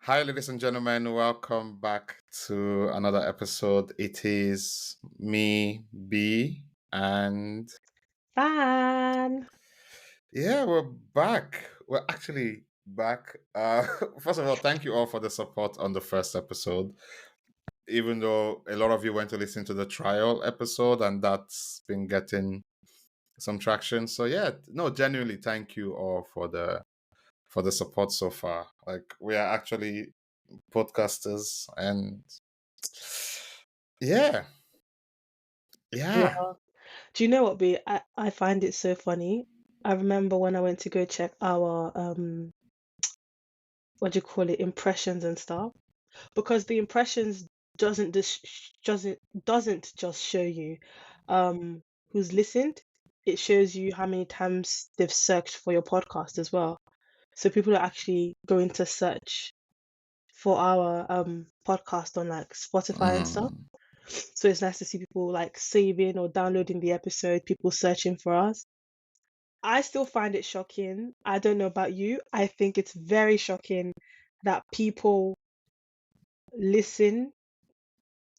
Hi, ladies and gentlemen. Welcome back to another episode. It is me, B, and Fan. yeah, we're back. We're actually back. First of all, thank you all for the support on the first episode. Even though a lot of you went to listen to the trial episode, and that's been getting some traction. So yeah, no, genuinely, thank you all for the support so far. Like we are actually podcasters and yeah, yeah. Yeah. Do you know what, B? I find it so funny. I remember when I went to go check our what do you call it, impressions and stuff. Because the impressions doesn't just show you who's listened. It shows you how many times they've searched for your podcast as well. So people are actually going to search for our podcast on like Spotify and stuff. Mm. So it's nice to see people like saving or downloading the episode, people searching for us. I still find it shocking. I don't know about you. I think it's very shocking that people listen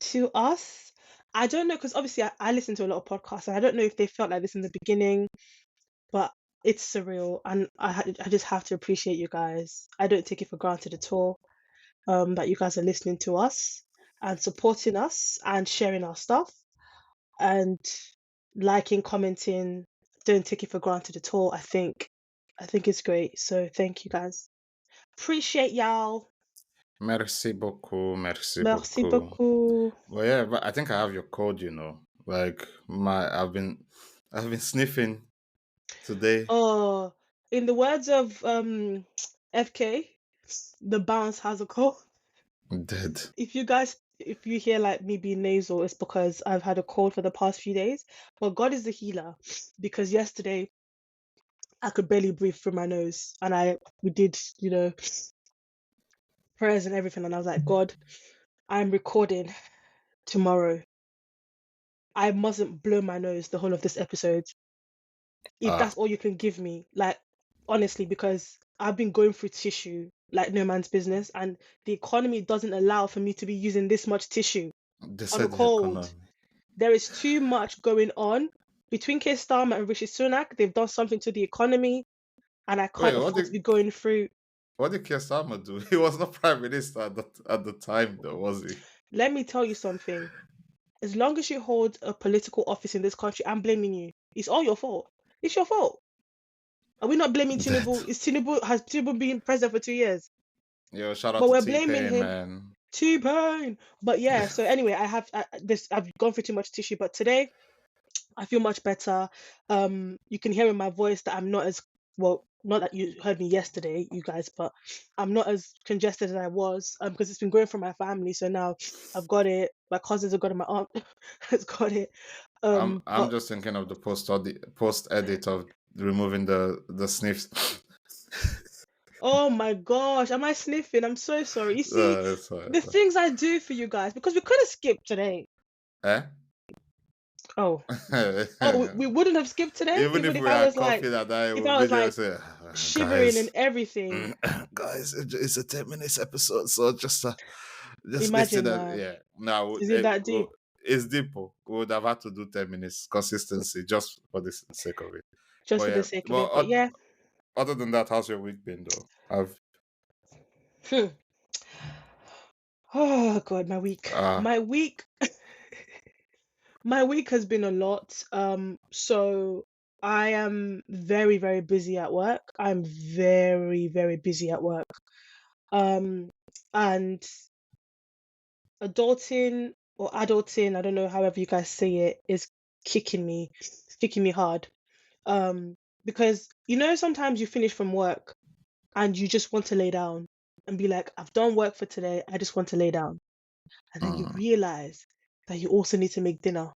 to us. I don't know, because obviously I listen to a lot of podcasts and I don't know if they felt like this in the beginning, but it's surreal and I just have to appreciate you guys. I don't take it for granted at all that you guys are listening to us and supporting us and sharing our stuff. And liking, commenting, don't take it for granted at all. I think it's great. So thank you guys. Appreciate y'all. Merci beaucoup, merci Merci beaucoup. beaucoup. Well, yeah, but I think I have your code. Like I've been sniffing today. Oh, in the words of FK, the bounce has a cold. I'm dead. If you hear like me being nasal, it's because I've had a cold for the past few days. But God is the healer, because yesterday I could barely breathe through my nose, and we did prayers and everything, and I was like, God, I'm recording tomorrow. I mustn't blow my nose the whole of this episode. If Ah, that's all you can give me, like, honestly, because I've been going through tissue like no man's business, and the economy doesn't allow for me to be using this much tissue they on a said the cold. economy. There is too much going on between Keir Starmer and Rishi Sunak. They've done something to the economy, and I Wait, can't afford to be going through. what did Keir Starmer do? He was not prime minister at the time, though, was he? Let me tell you something. As long as you hold a political office in this country, I'm blaming you. It's all your fault. It's your fault. Are we not blaming Dead. Tinubu? Has Tinubu been president for 2 years? Yo, shout out But to we're T blaming Pain, him. man. T-Pain. But yeah, so anyway, I've gone through too much tissue, but today I feel much better. You can hear in my voice that I'm not as well, not that you heard me yesterday, you guys, but I'm not as congested as I was, because it's been going through my family. So now I've got it. My cousins have got it. My aunt has got it. I'm But just thinking of the post edit of removing the sniffs. oh my gosh, am I sniffing? I'm so sorry. You see, It's fine, the it's fine. things I do for you guys, because we could have skipped today. Eh? Oh, oh, we wouldn't have skipped today, Even even if we are coughing and I if will I was video like say, shivering and guys, everything. guys, it's a 10 minutes episode, so just listen. Imagine, That man. yeah, now Is it that deep? it's deep. We would have had to do 10 minutes consistency just for the sake of it. Just But for yeah, the sake of well, it. But yeah. other than that, how's your week been though? I've Hmm. Oh God, my week. uh My week has been a lot. So I am very, very busy at work. I'm very, very busy at work. Um, and adulting, I don't know however you guys say it, is kicking me hard. Um, because sometimes you finish from work and you just want to lay down and be like, I've done work for today, I just want to lay down. And then you mm, realize that you also need to make dinner,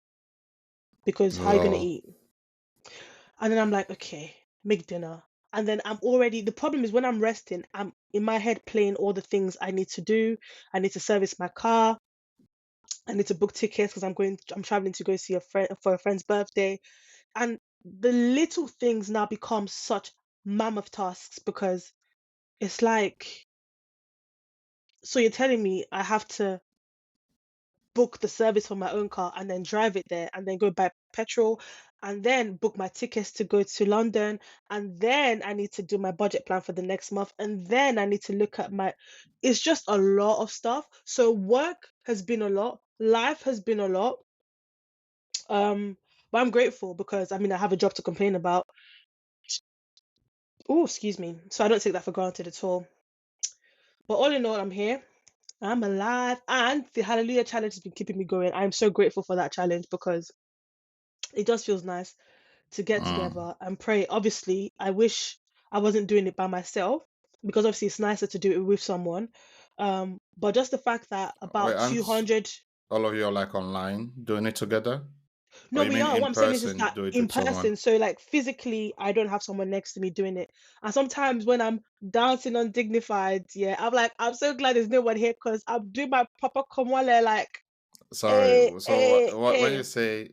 because how are you gonna well, eat? And then I'm like, okay, make dinner. And then the problem is when I'm resting, I'm in my head playing all the things I need to do. I need to service my car. I need to book tickets because I'm traveling to go see a friend for a friend's birthday. And the little things now become such mammoth tasks, because it's like So you're telling me I have to book the service for my own car and then drive it there and then go buy petrol and then book my tickets to go to London, and then I need to do my budget plan for the next month, and then I need to look at my, it's just a lot of stuff. So work has been a lot, life has been a lot. Um but I'm grateful because I mean I have a job to complain about. Oh, excuse me. So I don't take that for granted at all. But all in all, I'm here. I'm alive, and the Hallelujah challenge has been keeping me going. I'm so grateful for that challenge because it just feels nice to get Mm. together and pray. Obviously, I wish I wasn't doing it by myself because obviously it's nicer to do it with someone. But just the fact that Wait, about aren't 200, all of you are like online doing it together? Or no, you we mean are. What in I'm saying is just person, that do it in with someone? person. So like physically, I don't have someone next to me doing it. And sometimes when I'm dancing undignified, yeah, I'm like, I'm so glad there's no one here because I'm doing my Papa Komwale like, Sorry. So eh, when you eh. say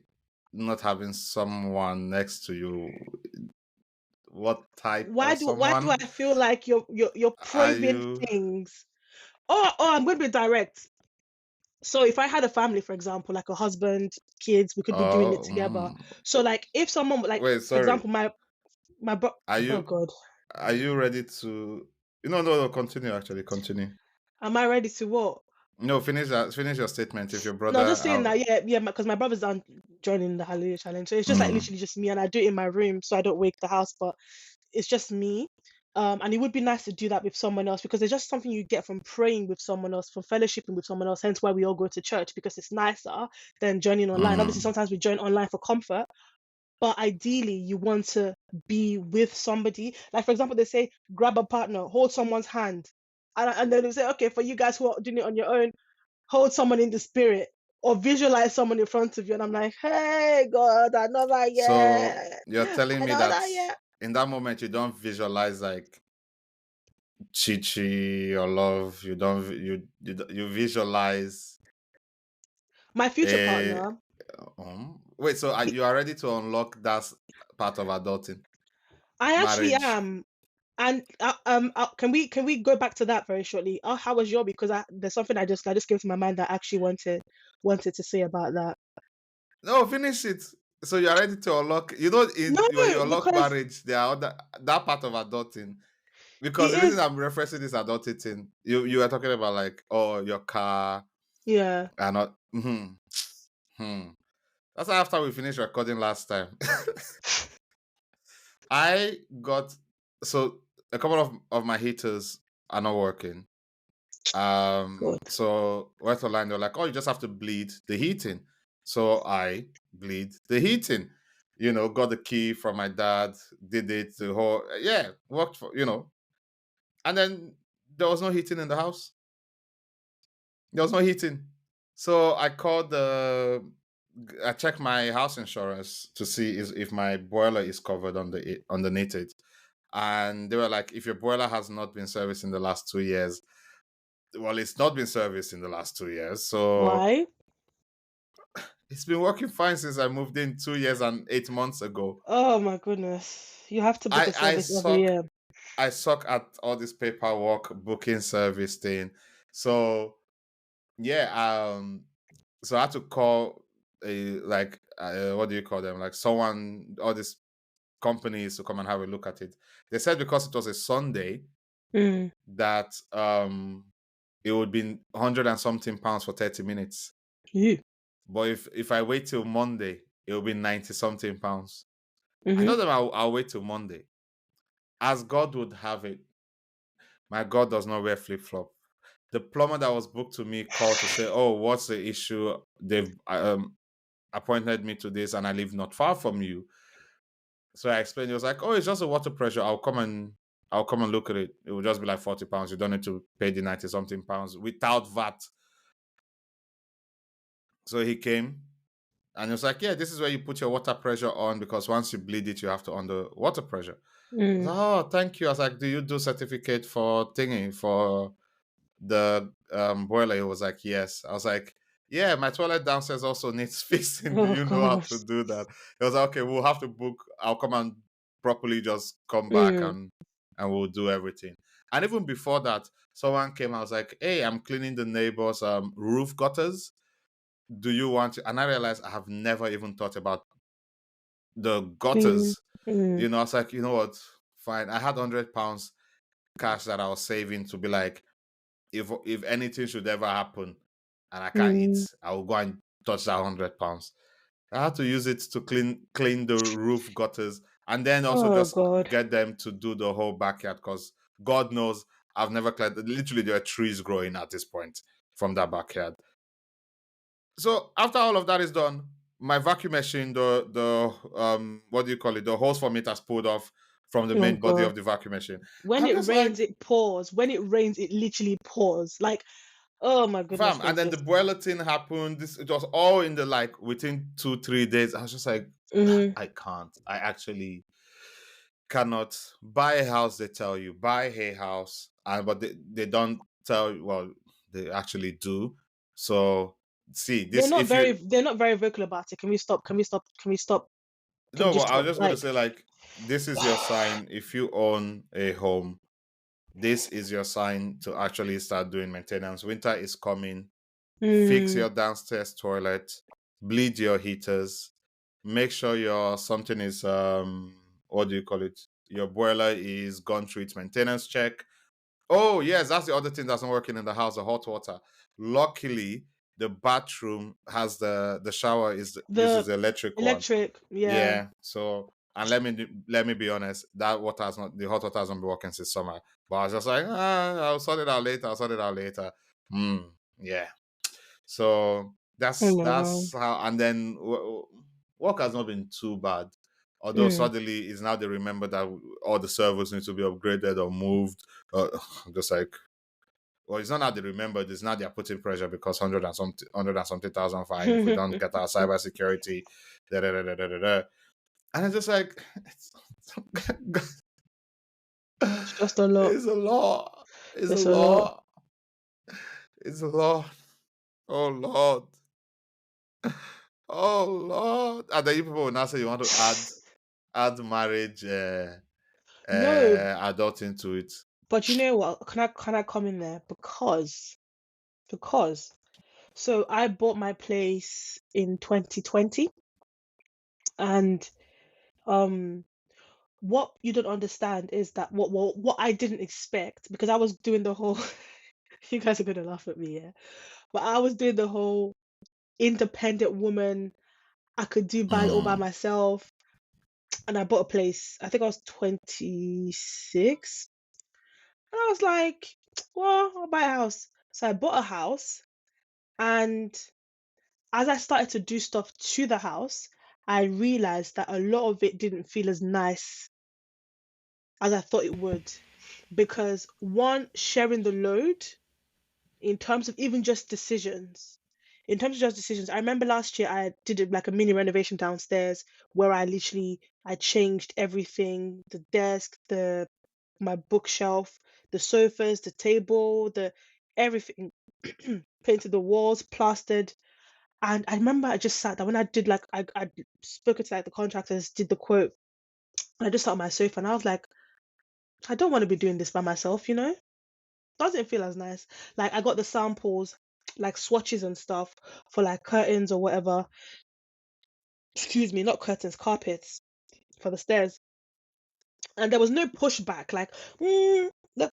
not having someone next to you, what type of Why do I someone feel like you're are probing you? things? Oh, I'm going to be direct. So if I had a family, for example, like a husband, kids, we could be doing it Oh, together. So like if someone like, wait, for sorry. example, my bro, Are oh you God, are you ready to? No. Continue. Actually, continue. am I ready to what? No, finish your statement. If your No, brother, just saying that, yeah, yeah, because my brother's down joining the Hallelujah challenge. So it's just like mm, literally just me, and I do it in my room, so I don't wake the house, but it's just me. And it would be nice to do that with someone else because there's just something you get from praying with someone else, from fellowshipping with someone else. Hence why we all go to church because it's nicer than joining online. Obviously, mm. sometimes we join online for comfort, but ideally, you want to be with somebody. Like, for example, they say grab a partner, hold someone's hand. And then they say, okay, for you guys who are doing it on your own, hold someone in the spirit or visualize someone in front of you. And I'm like, hey, God, another So year, you're telling me that another year. in that moment you don't visualize like chichi or love. You don't you visualize My future a. partner, Wait, so he, you are ready to unlock that part of adulting, I actually marriage? am. And can we go back to that very shortly? Oh, how was your? Because there's something I just came to my mind that I actually wanted to say about that. No, finish it. So you are ready to unlock. You know, No, when you unlock because marriage, there are that part of adulting. Because it the reason is. I'm referencing this adulting thing, you were talking about like, oh, your car Yeah. and not. Hmm. That's after we finished recording last time. I got so a couple of my heaters are not working. God. So went online, they're like, oh, you just have to bleed the heating. So I bleed the heating. Got the key from my dad, did it, the whole, yeah, worked for, and then there was no heating in the house. There was no heating. So I checked my house insurance to see if my boiler is covered underneath it. And they were like, if your boiler has not been serviced in the last 2 years, well, it's not been serviced in the last 2 years. So Why? it's been working fine since I moved in 2 years and 8 months ago. Oh my goodness. You have to book I a I service every suck year. I suck at all this paperwork, booking service thing. So yeah, so I had to call a like what do you call them? Like someone, all these companies to come and have a look at it. They said because it was a Sunday Mm. that it would be 100 and something pounds for 30 minutes. You. But if I wait till Monday, it will be 90 something pounds. I Mm-hmm. told them I'll wait till Monday. As God would have it, my God does not wear flip flop. The plumber that was booked to me called to say, "Oh, what's the issue? They've appointed me to this, and I live not far from you." So I explained. He was like, "Oh, it's just a water pressure. I'll come and look at it. It will just be like 40 pounds. You don't need to pay the 90 something pounds without VAT." So he came. And it was like, yeah, this is where you put your water pressure on because once you bleed it, you have to under water pressure. I was Mm. like, oh, thank you. I was like, do you do certificate for thingy for the boiler? He was like, yes. I was like, yeah, my toilet downstairs also needs fixing. Do Oh you know how to gosh. do that? He was like, okay, we'll have to book. I'll come and properly just come back Mm. and we'll do everything. And even before that, someone came. I was like, "Hey, I'm cleaning the neighbor's roof gutters. Do you want to?" And I realized I have never even thought about the Clean. gutters. Mm, I was like, you know what? Fine. I had £100 cash that I was saving to be like, if anything should ever happen and I can't eat, mm. I will go and touch that £100. I had to use it to clean the roof gutters, and then also Oh just God. get them to do the whole backyard, because God knows I've never cleared. Literally, there are trees growing at this point from that backyard. So after all of that is done, my vacuum machine, the what do you call it? The hose from it has pulled off from the Oh main body God. of the vacuum machine. When I'm it just like, rains, it pours. When it rains, it literally pours. Like, oh my goodness fam. And then the gracious. boiler thing happened. This It was all in the like within 2-3 days. I was just like, Mm-hmm. I can't. I actually cannot buy a house. They tell you buy a house, and but they don't tell you. Well, they actually do. So see this. If you They're not very vocal about it. Can we stop? Can we stop? Can we stop? Can we No, but just I was stop? just going to Like, say, like, this is your sign. If you own a home, this is your sign to actually start doing maintenance. Winter is coming. Fix mm, your downstairs toilet, bleed your heaters, make sure your something is what do you call it? Your boiler is gone through its maintenance check. Oh, yes, that's the other thing that's not working in the house, the hot water. Luckily, the bathroom has the shower uses the the electric one. electric, yeah. Yeah. So, and let me be honest, that water has not the hot water hasn't been working since summer. But I was just like, I'll sort it out later. I'll sort it out later. Yeah. So Oh that's wow. how. And then work has not been too bad. Although Mm. suddenly it's now they remember that all the servers need to be upgraded or moved. I'm just like, well, it's not now they remember. It's now they're putting pressure because hundred and something thousand fine if we don't get our cyber security. Da, da, da, da, da, da, da. And it's just like, It's just a lot. it's a law. It's a It's a lot. law. It's a law. Oh Lord. Oh Lord. And then you people will now say you want to add marriage No, adult into it. but you know what? Can I come in there? Because so I bought my place in 2020, and um what you don't understand is that what I didn't expect, because I was doing the whole you guys are gonna laugh at me, yeah. But I was doing the whole independent woman, I could do bad all by Mm, myself. And I bought a place. I think I was 26. And I was like, well, I'll buy a house. So I bought a house. And as I started to do stuff to the house, I realized that a lot of it didn't feel as nice as I thought it would. Because one, sharing the load in terms of even just decisions. In terms of just decisions, I remember last year I did like a mini renovation downstairs where I changed everything, the desk, the my bookshelf, the sofas, the table, the everything, painted the walls, plastered. And I remember I just sat there when I did like I spoke to like the contractors, did the quote, and I just sat on my sofa and I was like, I don't want to be doing this by myself, you know? Doesn't feel as nice. Like I got the samples, like swatches and stuff for like curtains or whatever. Excuse me, not curtains, carpets for the stairs. And there was no pushback. Like, let,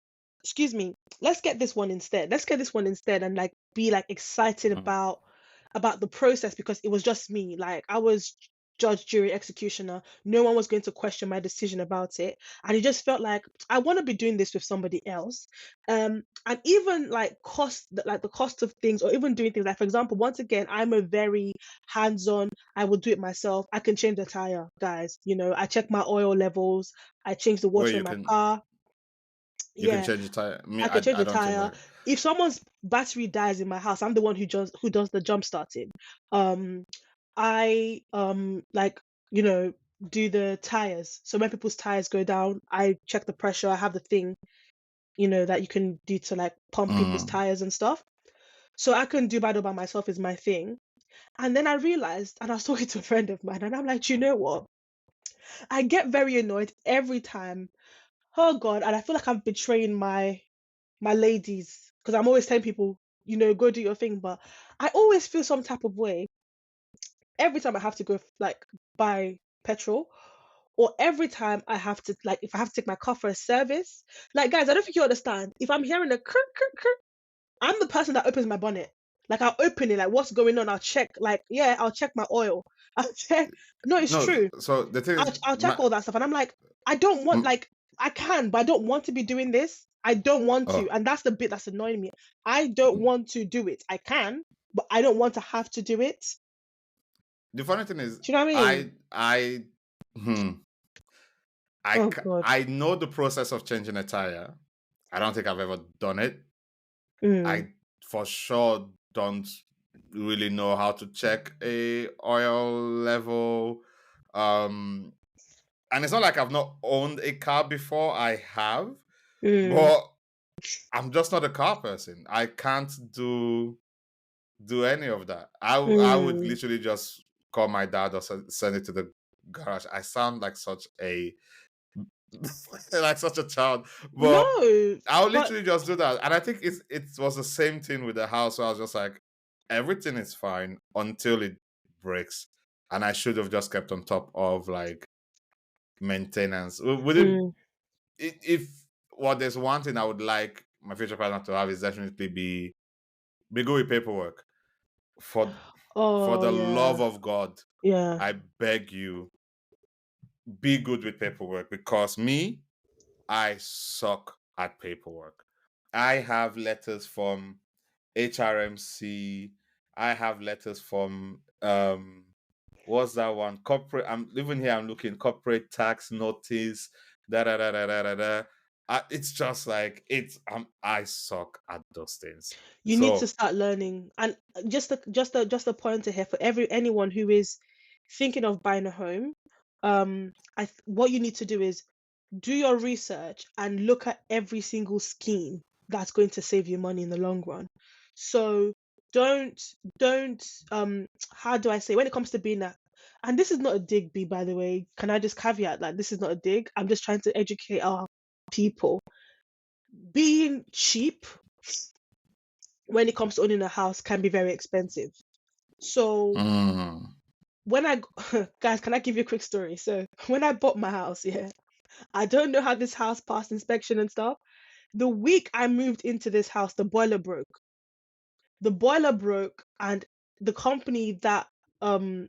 excuse me, let's get this one instead. Let's get this one instead, and like be like excited mm. about the process, because it was just me. Like I was judge, jury, executioner. No one was going to question my decision about it, and it just felt like I want to be doing this with somebody else. And even like like the cost of things, or even doing things like, for example, once again, I'm a very hands-on. I will do it myself. I can change the tire, guys. You know, I check my oil levels. I change the Where water in you my can car. you can Yeah, change the tire. Me, I can change I the don't change tire. my. If someone's battery dies in my house, I'm the one who does the jump starting. Um, I like, you know, do the tires. So when people's tires go down, I check the pressure. I have the thing, you know, that you can do to like pump people's Mm, tires and stuff. So I can do battle by myself is my thing. And then I realized, and I was talking to a friend of mine, and I'm like, you know what? I get very annoyed every time Oh God, and I feel like I'm betraying my ladies because I'm always telling people, go do your thing, but I always feel some type of way every time I have to go like buy petrol, or every time I have to, like, if I have to take my car for a service. Like, guys, I don't think you understand. If I'm hearing a kirk kirk kirk, I'm the person that opens my bonnet. Like, I'll open it, like, what's going on? I'll check, like, yeah, I'll check my oil. I'll check. No, it's No, true. so the thing is, I'll check all that stuff, and I'm like, I don't want, m- like, I can, but I don't want to be doing this. I don't want to, oh, and that's the bit that's annoying me. I don't want to do it. I can, but I don't want to have to do it. the funny thing is, Do you know what I mean? hmm, Oh God. I know the process of changing a tire. I don't think I've ever done it. Mm, I for sure don't really know how to check a oil level. Um, and it's not like I've not owned a car before. I have, mm, but I'm just not a car person. I can't do any of that. I would mm. literally just call my dad or send it to the garage. I sound like such a like such a child, but No, I'll but literally just do that. And I think it was the same thing with the house. So I was just like, everything is fine until it breaks, and I should have just kept on top of like maintenance. Would mm, if well, there's one thing I would like my future partner to have is definitely be good with paperwork. For for oh the love yeah, of God, yeah. I beg you, be good with paperwork because me, I suck at paperwork. I have letters from HRMC. I have letters from what's that one? Corporate. I'm living here. I'm looking corporate tax notice. Da da da da da da da. It's just like I suck at those things. You need to So, start learning. And just a pointer here for anyone who is thinking of buying a home. What you need to do is do your research and look at every single scheme that's going to save you money in the long run. So don't don't how do I say, when it comes to being a, and this is not a dig, B, by the way. Can I just caveat, like, this is not a dig. I'm just trying to educate our people. Being cheap when it comes to owning a house can be very expensive. So mm, when I guys, can I give you a quick story? So when I bought my house, yeah, I don't know how this house passed inspection and stuff. The week I moved into this house, the boiler broke. The boiler broke, and the company that um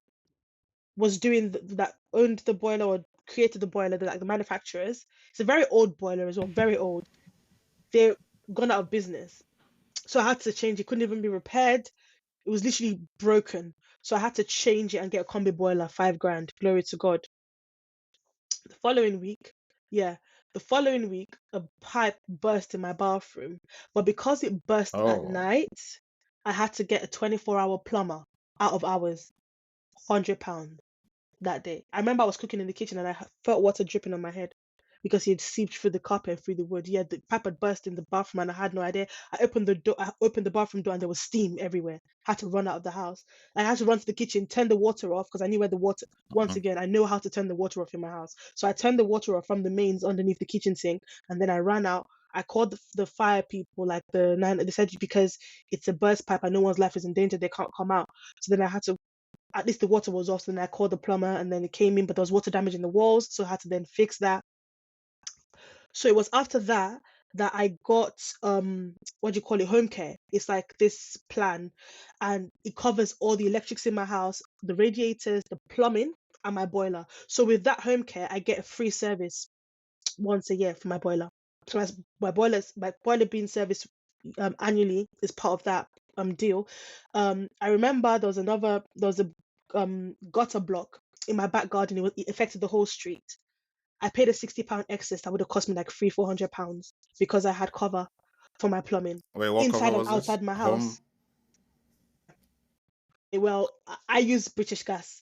was doing that owned the boiler or created the boiler, like the manufacturers. It's a very old boiler as well, very old. They're gone out of business, so I had to change. It couldn't even be repaired. It was literally broken, so I had to change it and get a combi boiler, 5 grand. Glory to God. The following week, yeah, the following week, a pipe burst in my bathroom. But because it burst at oh, night, I had to get a 24-hour plumber out of hours, £100 that day. I remember I was cooking in the kitchen and I felt water dripping on my head because he had seeped through the carpet and through the wood. Yeah, the pipe had burst in the bathroom and I had no idea. I opened the bathroom door and there was steam everywhere. Had to run out of the house. I had to run to the kitchen, turn the water off because I knew where the water. Once mm, again, I know how to turn the water off in my house. So I turned the water off from the mains underneath the kitchen sink, and then I ran out. I called the fire people, like the nine. They said because it's a burst pipe and no one's life is in danger, they can't come out. So then I had to, at least the water was off. So then I called the plumber and then it came in, but there was water damage in the walls. So I had to then fix that. So it was after that that I got what do you call it, home care. It's like this plan, and it covers all the electrics in my house, the radiators, the plumbing, and my boiler. So with that home care, I get a free service once a year for my boiler. So as my boiler being serviced annually is part of that deal. I remember there was a gutter block in my back garden. It affected the whole street. I paid a £60 excess that would have cost me like £300-400 because I had cover for my plumbing wait, what inside cover and was this? outside my Home. house. Well, I use British Gas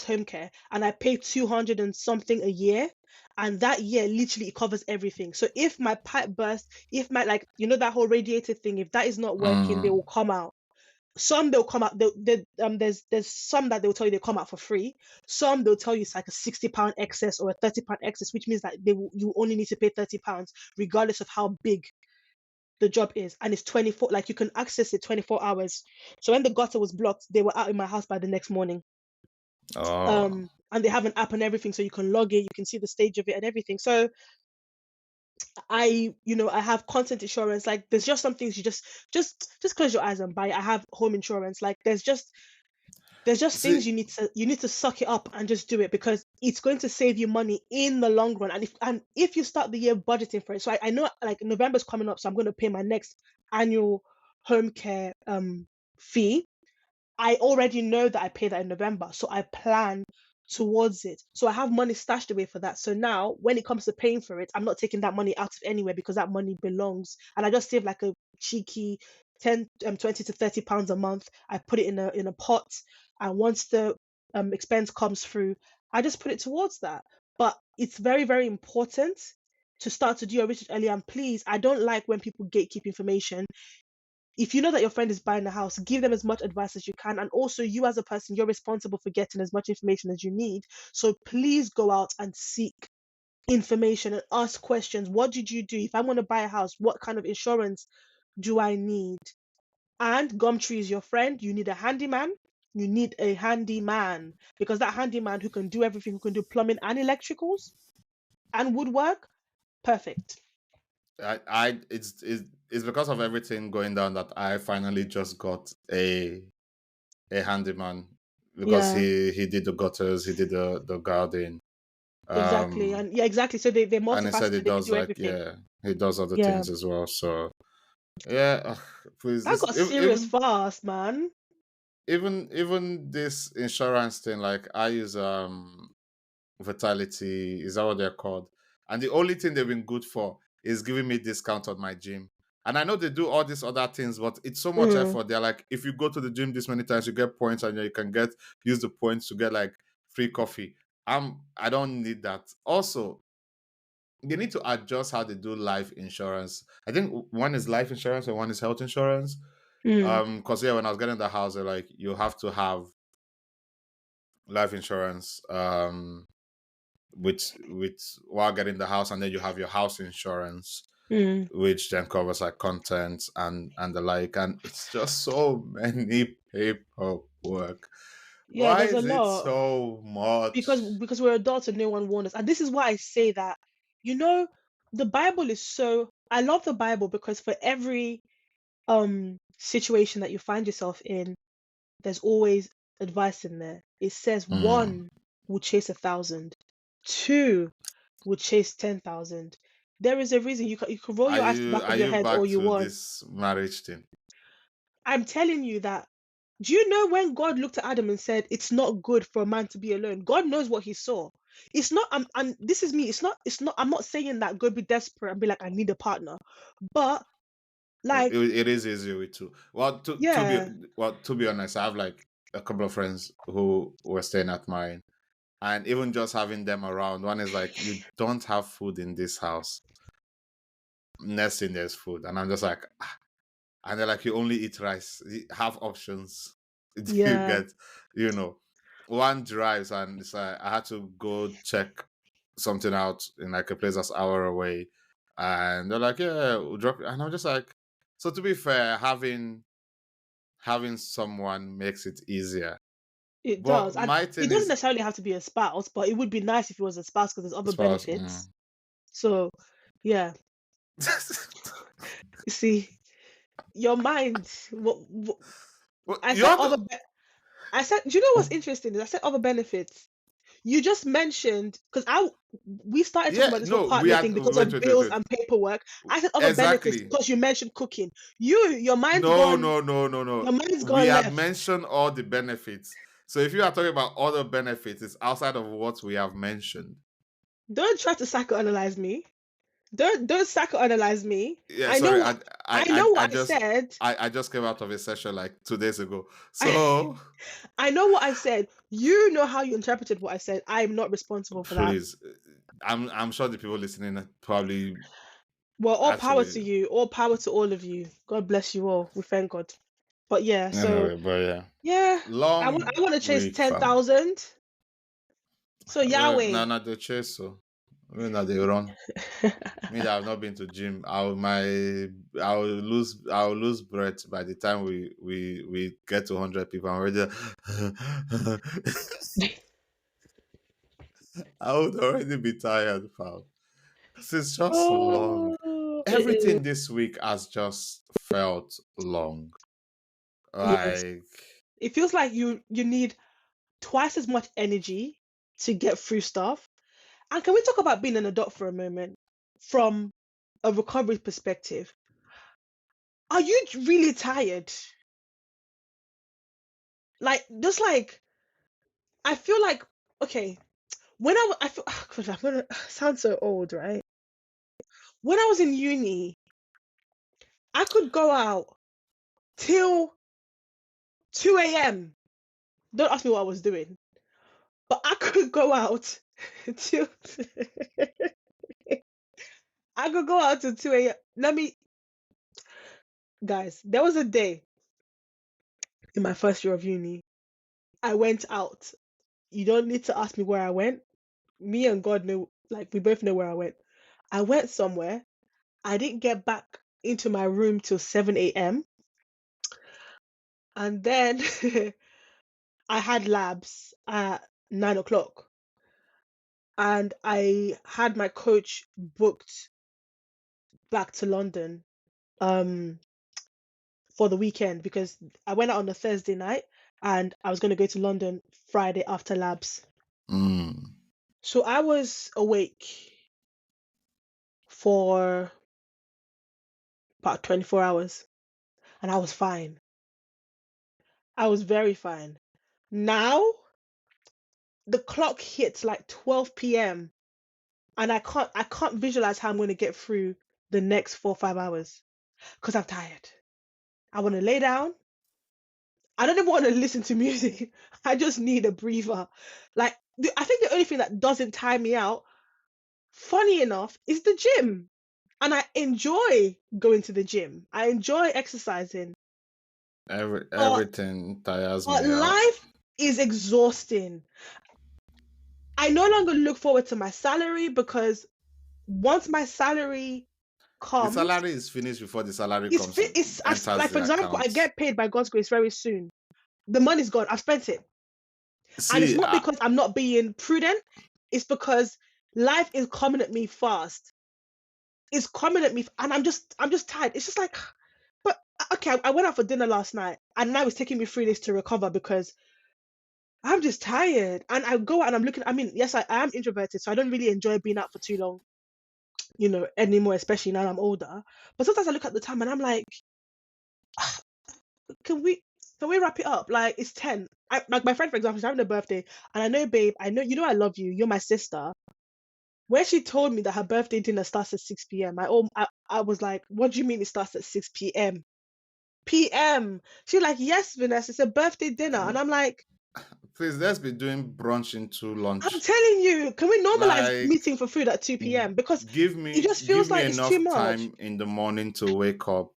Home Care, and I pay 200 and something a year. And that year literally it covers everything. So if my pipe bursts, if my, like, that whole radiator thing, if that is not working, they Mm, will come out. Some they'll come out. There's some that they'll tell you they come out for free. Some they'll tell you it's like a £60 excess or a £30 excess, which means that you only need to pay £30 regardless of how big the job is, and it's 24. Like you can access it 24 hours. So when the gutter was blocked, they were out in my house by the next morning. Oh, And they have an app and everything, so you can log in, you can see the stage of it and everything. So I have content insurance. Like there's just some things you just close your eyes and buy. I have home insurance. Like there's just things see, you need to suck it up and just do it, because it's going to save you money in the long run. And if you start the year budgeting for it, so I know like November's coming up, so I'm going to pay my next annual home care fee. I already know that I pay that in November, so I plan towards it. So I have money stashed away for that. So now when it comes to paying for it, I'm not taking that money out of anywhere, because that money belongs. And I just save like a cheeky 10, 20 to £30 a month. I put it in a pot, and once the expense comes through, I just put it towards that. But it's very, very important to start to do your research early. And please, I don't like when people gatekeep information. If you know that your friend is buying a house, give them as much advice as you can. And also, you as a person, you're responsible for getting as much information as you need. So please go out and seek information and ask questions. What did you do? If I want to buy a house, what kind of insurance do I need? And Gumtree is your friend. You need a handyman. You need a handyman, because that handyman who can do everything, who can do plumbing and electricals and woodwork, perfect. it's because of everything going down that I finally just got a handyman, because Yeah, he did the gutters, he did the garden, exactly. um, And yeah, exactly. So they're and he said he multifaceted. They can does do like, everything. yeah, he does other Yeah. things as well. So yeah, please, That this got serious fast, man. even this insurance thing, like I use Vitality, is that what they're called? And the only thing they've been good for is giving me discount on my gym. And I know they do all these other things, but it's so much Mm, effort. They're like, if you go to the gym this many times, you get points, and you can use the points to get like free coffee. I don't need that. Also, they need to adjust how they do life insurance. I think one is life insurance and one is health insurance. mm, Because yeah, when I was getting the house, they're like, you have to have life insurance. With while getting the house, and then you have your house insurance, mm. which then covers like contents and the like, and it's just so many paperwork. Yeah, Why there's a is it lot, so much? because we're adults and no one warned us. And this is why I say that, you know, the Bible is so. I love the Bible, because for every situation that you find yourself in, there's always advice in there. It says Hmm. one will chase 1,000, two will chase 10,000. There is a reason. You can roll your eyes to the back Are of your you head all back you to want. this marriage thing? I'm telling you that. Do you know when God looked at Adam and said, "It's not good for a man to be alone"? God knows what he saw. It's not, this is me. It's not, I'm not saying that go be desperate and be like, I need a partner. But, like, It is easy with two. Well, yeah, to be honest, I have like a couple of friends who were staying at mine, and even just having them around, one is like, you don't have food in this house. Next thing, there's food, and I'm just like, "Ah." And they're like, you only eat rice. You have options. You yeah, get, you know, one drives, and it's like I had to go check something out in like a place that's an hour away, and they're like, yeah, we'll drop it. And I'm just like, so to be fair, having someone makes it easier. it does. But And my it thing doesn't is, necessarily have to be a spouse, but it would be nice if it was a spouse, because there's other as far as benefits. So, yeah, you see, your mind, well, I said you're the I said, do you know what's interesting is I said other benefits. You just mentioned, because we started talking yeah, about this whole no, we partner had thing because wait, of wait, wait, bills wait. and paperwork. I said other benefits Exactly. because you mentioned cooking. Your mind's No, gone. no, no, no, Your no. mind's We gone had left. mentioned all the benefits. So if you are talking about other benefits, it's outside of what we have mentioned. Don't try to psychoanalyze me. Don't psychoanalyze me. Yeah, I know sorry. what I know what I said. I just came out of a session like 2 days ago. So I know what I said. You know how you interpreted what I said. I am not responsible for that. please, I'm sure the people listening probably Well, all power actually to you. All power to all of you. God bless you all. We thank God. But yeah, so Anyway, but yeah, yeah, long I want to chase week, fam. 10,000. So Well, Yahweh. no, not the chase, so we not they run. Me that have not been to gym, I'll lose breath by the time we get to 100 people. I'm already I would already be tired, fam. 'Cause it's just long. Oh, it is. Everything this week has just felt long. Yes. Like It feels like you need twice as much energy to get through stuff. And can we talk about being an adult for a moment from a recovery perspective? Are you really tired? Like, just like, I feel like, okay, I feel, God, I'm gonna sound so old, right? When I was in uni, I could go out till 2 a.m. Don't ask me what I was doing, but I could go out till I could go out till 2 a.m. Guys, there was a day in my first year of uni. I went out. You don't need to ask me where I went. Me and God know, like, we both know where I went. I went somewhere. I didn't get back into my room till 7 a.m. And then I had labs at 9 o'clock. And I had my coach booked back to London um for the weekend because I went out on a Thursday night and I was going to go to London Friday after labs. mm, So I was awake for about 24 hours and I was fine. I was very fine. Now the clock hits like 12 p.m. and I can't visualize how I'm going to get through the next 4 or 5 hours because I'm tired. I want to lay down. I don't even want to listen to music. I just need a breather. Like I think the only thing that doesn't tire me out, funny enough, is the gym. And I enjoy going to the gym. I enjoy exercising. But everything tires but me out. life is exhausting. I no longer look forward to my salary because once my salary The comes, salary is finished before the salary comes enters like for the example, I account. get paid by God's grace very soon. The money's gone. I've spent it. And it's See, not because I'm not being prudent, it's because life is coming at me fast. It's coming at me and I'm just tired. It's just like but okay, I went out for dinner last night and now it's taking me 3 days to recover because I'm just tired. And I go out and I'm looking, I mean, yes, I am introverted, so I don't really enjoy being out for too long, anymore, especially now I'm older. But sometimes I look at the time and I'm like, can we can we wrap it up? Like it's 10. Like my friend, for example, she's having a birthday, and I know, babe, I know I love you. You're my sister. When she told me that her birthday dinner starts at 6 p.m., I was like, what do you mean it starts at 6 p.m.? PM. She's like, yes, Vanessa, it's a birthday dinner. And I'm like, please let's be doing brunch into I'm lunch. telling you, can we normalize Like, meeting for food at 2 p.m.? Because it just give feels me like it's too enough much. time in the morning to wake up,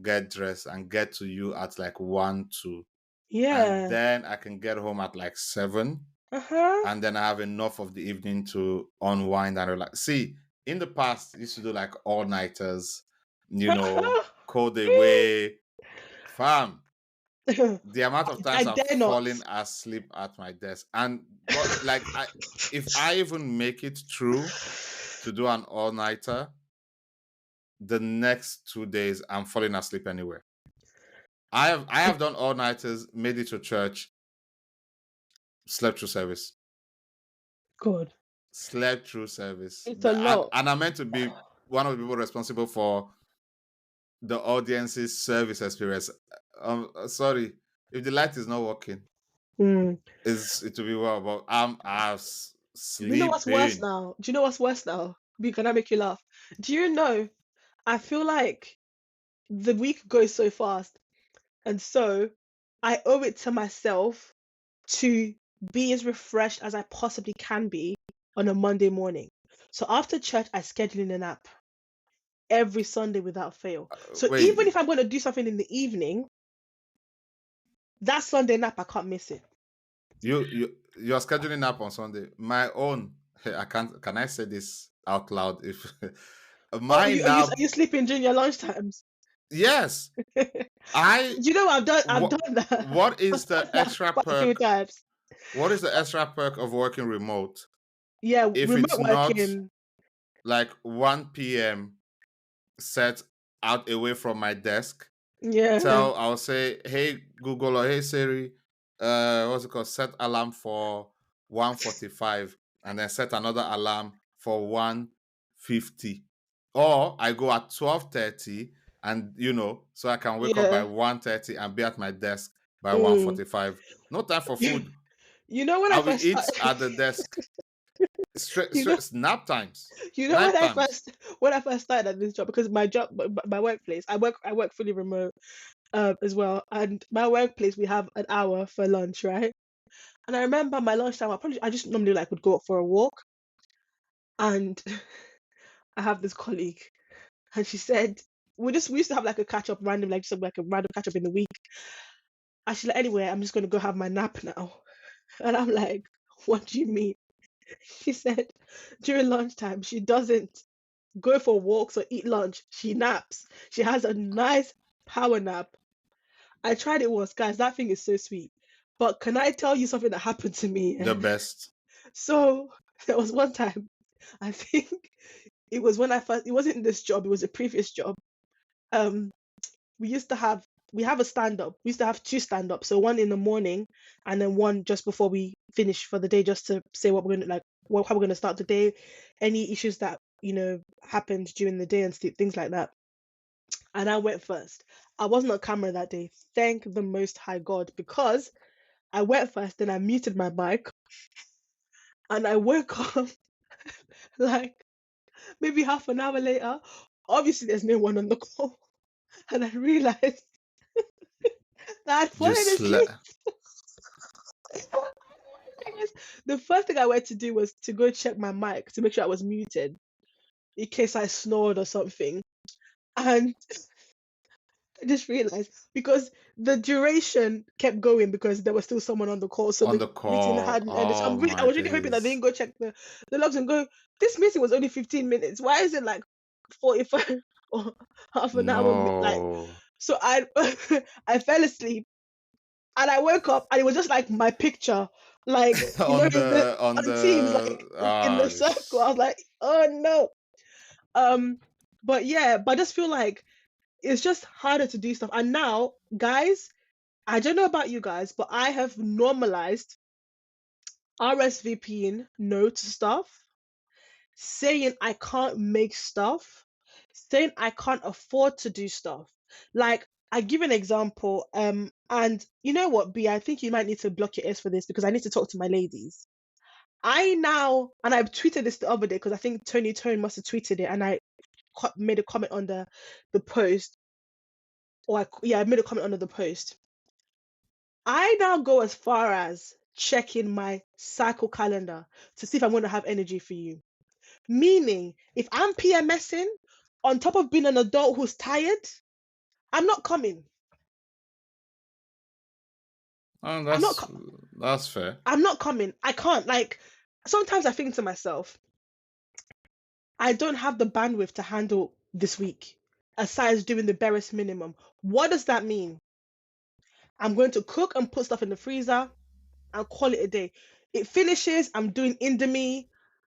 get dressed, and get to you at like 1, 2, and Yeah. then I can get home at like 7, Uh-huh. and then I have enough of the evening to unwind and relax. See, in the past, I used to do like all nighters, code away, fam. The amount of I times I've dare not. fallen asleep at my desk, and but like if I even make it through to do an all nighter, the next 2 days I'm falling asleep anywhere. I have done all nighters, made it to church, slept through service, God, slept through service, it's a and lot. I'm meant to be one of the people responsible for the audience's service experience. Sorry, if the light is not working, Mm. is it will be well, but I'm You know what's worse sleeping. now? Do you know what's worse now? Can I make you laugh? Do you know? I feel like the week goes so fast, and so I owe it to myself to be as refreshed as I possibly can be on a Monday morning. So after church, I schedule in a nap every Sunday without fail. So even Wait, if I'm going to do something in the evening, That Sunday nap, I can't miss it. You're scheduling nap on Sunday. My own. Hey, I can't. Can I say this out loud? If Oh, my are nap, you sleeping during your lunch times? yes. I You know, I've what done that. what I've is done the that extra quite a few perk? times. What is the extra perk of working remote? Yeah, If remote it's not working. like 1 p.m. set out away from my desk, Yeah, I'll say, hey Google or hey Siri, what's it called? Set alarm for 1:45 and then set another alarm for 1:50. Or I go at 12:30 and so I can wake up by yeah. 1:30 and be at my desk by Mm. 1:45. No time for food. You know when I I will first eat started, at the desk. you know, Straight nap times. you know Night times. when I first started at this job, because my job, my workplace, I work fully remote as well, and my workplace we have an hour for lunch, right? And I remember my lunchtime, I just normally like would go out for a walk, and I have this colleague, and she said we used to have like a catch up random, like some like a random catch up in the week. And she's like, anyway, I'm just gonna go have my nap now, and I'm like, what do you mean? She said during lunchtime she doesn't go for walks or eat lunch. She naps. She has a nice power nap. I tried it once, guys. That thing is so sweet. But can I tell you something that happened to me? The best. So there was one time, I think it was when I first, it wasn't this job, it was a previous job. Um, we used to have, we have a stand up. We used to have two stand ups. So one in the morning and then one just before we finish for the day, just to say what we're going to like, how we're going to start the day, any issues that, happened during the day and things like that. And I went first. I wasn't on camera that day. Thank the Most High God, because I went first, then I muted my mic, and I woke up like maybe half an hour later. Obviously, there's no one on the call, and I realized that I'd You fallen asleep. slept. The first thing I went to do was to go check my mic to make sure I was muted in case I snored or something. And I just realized because the duration kept going because there was still someone on the call, so On the the meeting call. hadn't ended. So Oh I my was really hoping that they days. didn't go check the logs and go, this meeting was only 15 minutes. Why is it like 45 or half an hour? Like, No. so I I fell asleep and I woke up and it was just like my picture, like on the the on on Teams, the like in the circle. I was like, oh no. Um, but yeah, but I just feel like it's just harder to do stuff. And now, guys, I don't know about you guys, but I have normalized RSVPing no to stuff, saying I can't make stuff, saying I can't afford to do stuff. Like, I give an example, and you know what, B, I think you might need to block your ears for this because I need to talk to my ladies. I now, and I've tweeted this the other day because I think Tony Tone must have tweeted it, and I made a comment on the post, yeah, I made a comment under the post. I now go as far as checking my cycle calendar to see if I'm going to have energy for you. Meaning, if I'm PMSing on top of being an adult who's tired, I'm not coming. oh, I'm not. that's fair. I'm not coming. I can't. Like, sometimes I think to myself, I don't have the bandwidth to handle this week. Aside doing the barest minimum, what does that mean? I'm going to cook and put stuff in the freezer and call it a day. It finishes, I'm doing Indomie,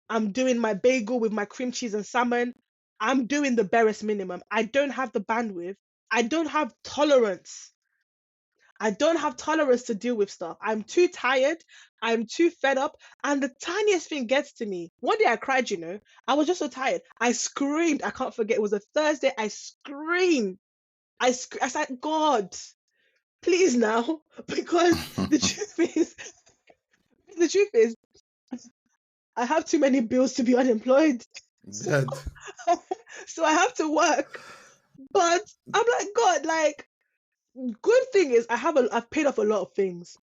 I'm doing my bagel with my cream cheese and salmon. I'm doing the barest minimum. I don't have the bandwidth. I don't have tolerance. I don't have tolerance to deal with stuff. I'm too tired. I'm too fed up. And the tiniest thing gets to me. One day I cried. I was just so tired. I screamed. I can't forget. It was a Thursday. I screamed. I said, God, please now. Because the truth is, the truth is, I have too many bills to be unemployed. So, Dead. so I have to work. But I'm like, God, like, good thing is I've paid off a lot of things,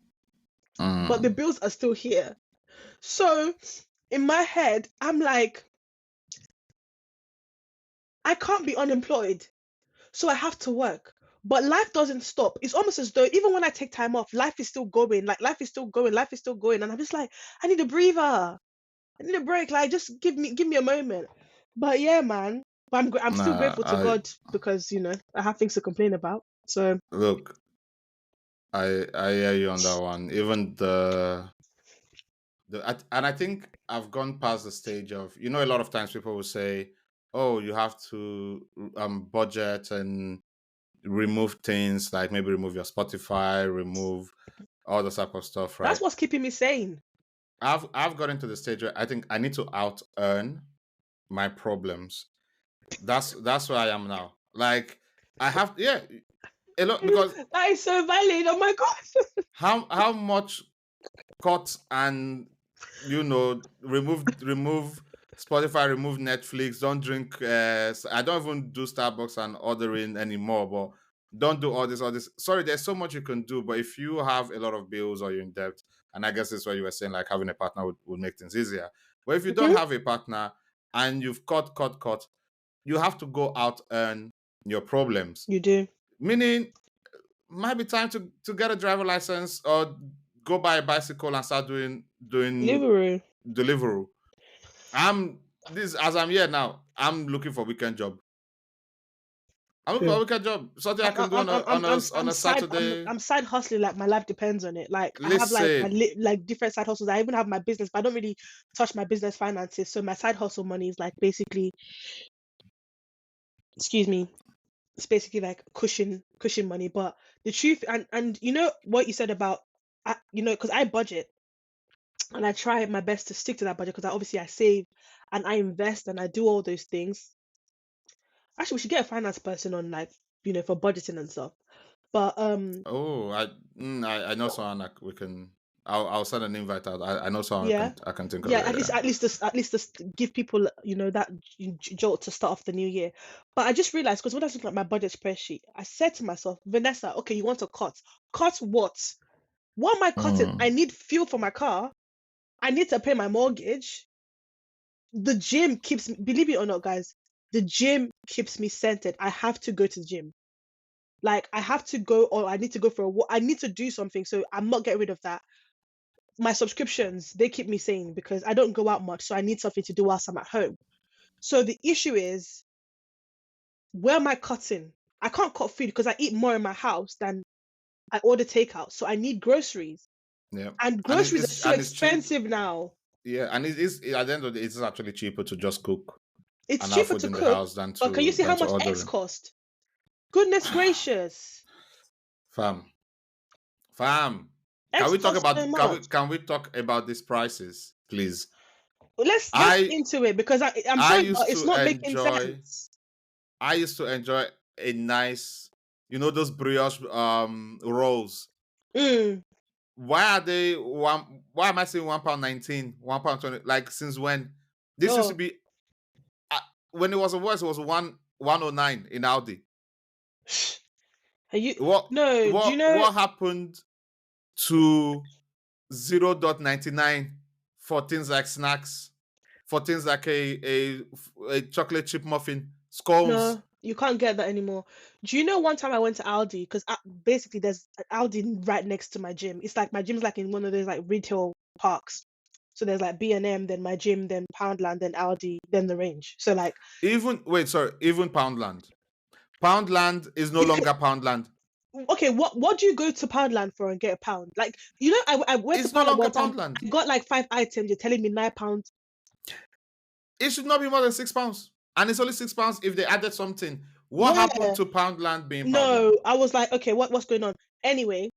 but the Mm. bills are still here. So in my head, I'm like, I can't be unemployed. So I have to work. But life doesn't stop. It's almost as though even when I take time off, life is still going. Like life is still going, life is still going. And I'm just like, I need a breather. I need a break. Like just give me a moment. But yeah, man. But I'm still Nah, grateful to God because, I have things to complain about. So look, I hear you on that one. Even and I think I've gone past the stage of, a lot of times people will say, "Oh, you have to budget and remove things, like maybe remove your Spotify, remove all the type of stuff," that's right? what's keeping me sane. I've gotten to the stage where I think I need to out earn my problems. That's where I am now. Like I have, yeah, a lot, because That is so valid. Oh my God. how much cut and remove Spotify, remove Netflix, don't drink I don't even do Starbucks and ordering anymore, but don't do all this. Sorry, there's so much you can do, but if you have a lot of bills or you're in debt, and I guess that's what you were saying, like having a partner would make things easier. But if you don't Mhm. have a partner and you've cut, you have to go out and your problems. You do. Meaning, might be time to get a driver license or go buy a bicycle and start doing Deliveroo. delivery. I'm this as I'm here now. I'm looking for weekend job. I'm looking for a weekend job. Something I can do on a Saturday. I'm side hustling like my life depends on it. Like I have like Listen, like different side hustles. I even have my business, but I don't really touch my business finances. So my side hustle money is like basically, excuse me, it's basically like cushion money. But the truth, and you know what you said about, because I budget and I try my best to stick to that budget because obviously I save and I invest and I do all those things. Actually, we should get a finance person on, like, for budgeting and stuff. But oh, I know someone that we can. I'll send an invite out. I know someone yeah, I can think of yeah. it. Yeah. At least give people, that jolt to start off the new year. But I just realized because when I was looking at my budget spreadsheet, I said to myself, Vanessa, okay, you want to cut what? What am I cutting? I Mm, need fuel for my car. I need to pay my mortgage. The gym keeps, believe it or not, guys, the gym keeps me centered. I have to go to the gym. Like I have to go, or I need to go for a walk. I need to do something. So I'm not getting rid of that. My subscriptions, they keep me sane because I don't go out much. So I need something to do whilst I'm at home. So the issue is, where am I cutting? I can't cut food because I eat more in my house than I order takeout. So I need groceries. yeah, And and groceries are so it's cheap. expensive now. Yeah, and it's at the end of the day, it's actually cheaper to just cook It's and have cheaper food to in the cook, house but can you see how than to much eggs order. cost? Goodness gracious. Fam, fam. Can Eggs we talk cost so about much. can we talk about these prices, please? Let's get I into it because I'm I sorry, used but it's to not making enjoy sense. I used to enjoy a nice, those brioche rolls. Mm. Why are they one? Why am I saying £1.19, £1.20? Like since when? This used to Oh, be uh, when it was a worse. It was 109 in Audi. are you? What No, do you know? what happened to 0.99 for things like snacks, for things like a chocolate chip muffin, scones? No, you can't get that anymore. Do you know one time I went to Aldi because basically there's an Aldi right next to my gym. It's like my gym's like in one of those like retail parks. So there's like B&M, then my gym, then Poundland, then Aldi, then the range. So like, Even wait, sorry, even Poundland. Poundland is no you can, longer Poundland. okay, what do you go to Poundland for and get a pound? Like, I went to It's no Poundland longer one time. Poundland. I got like 5 items. You're telling me £9. It should not be more than £6. And it's only £6 if they added something. What happened Where? to Poundland being No, Poundland? I was like, okay, what's going on? Anyway,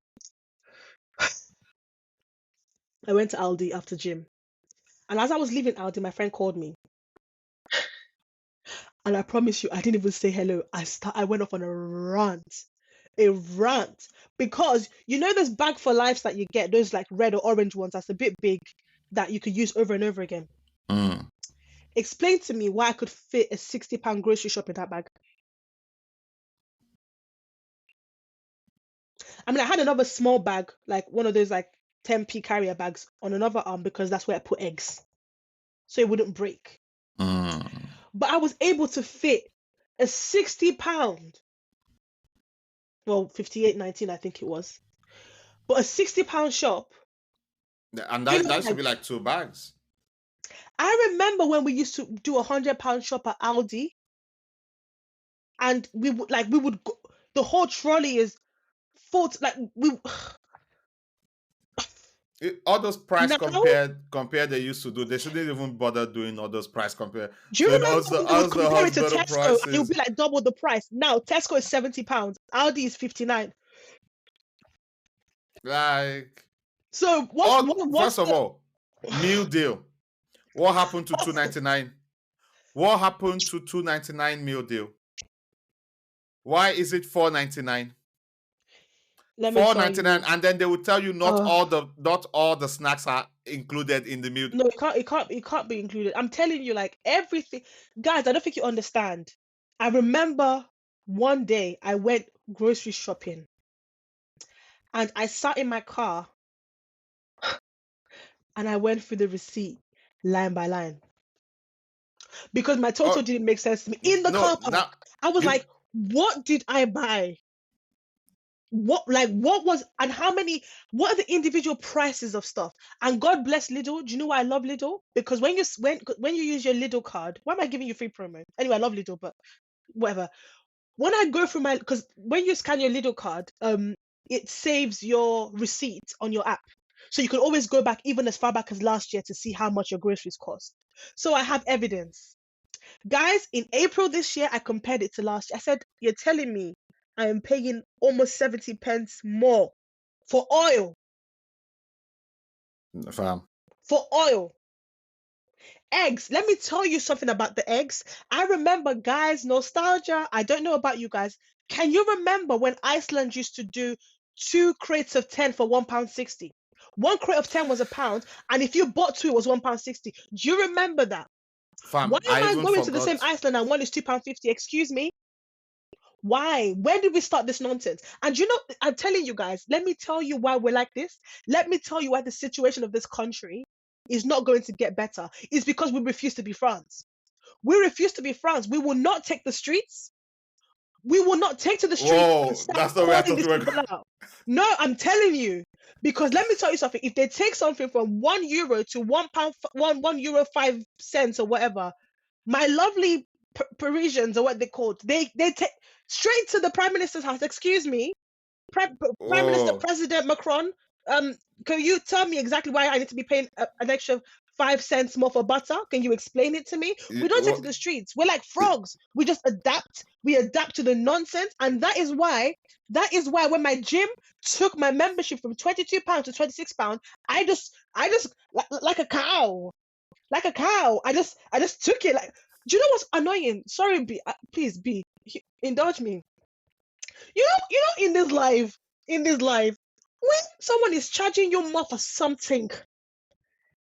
I went to Aldi after gym. And as I was leaving Aldi, my friend called me. And I promise you, I didn't even say hello. I went off on a rant. A rant. Because this bag for lives that you get, those like red or orange ones that's a bit big that you could use over and over again. Mm. Explain to me why I could fit a £60 grocery shop in that bag. I mean, I had another small bag, like one of those like 10p carrier bags on another arm because that's where I put eggs. So it wouldn't break. Mm. But I was able to fit a £60 Well, 58.19, I think it was. But a £60 shop, And in that should be bags. like 2 bags. I remember when we used to do £100 shop at Aldi, and we would go, the whole trolley is full. Like we All those price now. compare they used to do, they shouldn't even bother doing all those price compare. Do you So remember when they would also compare it to hospital Tesco and it would prices. be like double the price? Now Tesco is £70, Aldi is 59. Like, So what's first of the all, meal deal. What happened to 2.99? What happened to 2.99 meal deal? Why is it 4.99? let me Four tell ninety nine, you. and then they will tell you Uh, not all the snacks are included in the meal. no, it can't be included. I'm telling you, like everything, guys. I don't think you understand. I remember one day I went grocery shopping and I sat in my car and I went through the receipt line by line because my total Oh didn't make sense to me in the car no, now park. I was you like, what did I buy? What was and how many, what are the individual prices of stuff? And God bless Lidl. Do you know why I love Lidl? Because when you use your Lidl card, why am I giving you free promo? Anyway, I love Lidl, but whatever. When I go through my, because when you scan your Lidl card, it saves your receipt on your app. So you can always go back even as far back as last year to see how much your groceries cost. So I have evidence. Guys, in April this year, I compared it to last year. I said, you're telling me I am paying almost 70 pence more for oil. fam. For oil. Eggs. Let me tell you something about the eggs. I remember, guys, nostalgia. I don't know about you guys. Can you remember when Iceland used to do 2 crates of 10 for £1.60? One crate of 10 was £1, and if you bought two, it was £1.60. Do you remember that? Why Fam, am I I even going to the same forgot. Iceland and one is £2.50? Excuse me? Why? When did we start this nonsense? And you know, I'm telling you guys, let me tell you why we're like this. Let me tell you why the situation of this country is not going to get better. It's because we refuse to be France. We refuse to be France. We will not take the streets. We will not take to the streets and Whoa, start that's not where I calling thought these we were. people out. No, I'm telling you. Because let me tell you something. If they take something from €1 to £1, €1 5 cents or whatever, my lovely Parisians or what they called, they take straight to the Prime Minister's house. Excuse me, Prime Minister, Whoa. President Macron, um, can you tell me exactly why I need to be paying an extra 5 cents more for butter? Can you explain it to me? We don't take to the streets. We're like frogs. We just adapt. We adapt to the nonsense, and that is why. That is why when my gym took my membership from £22 to £26, I just like a cow, like a cow. I just took it. Like, do you know what's annoying? Sorry, B, please, B, indulge me. In this life, when someone is charging you more for something,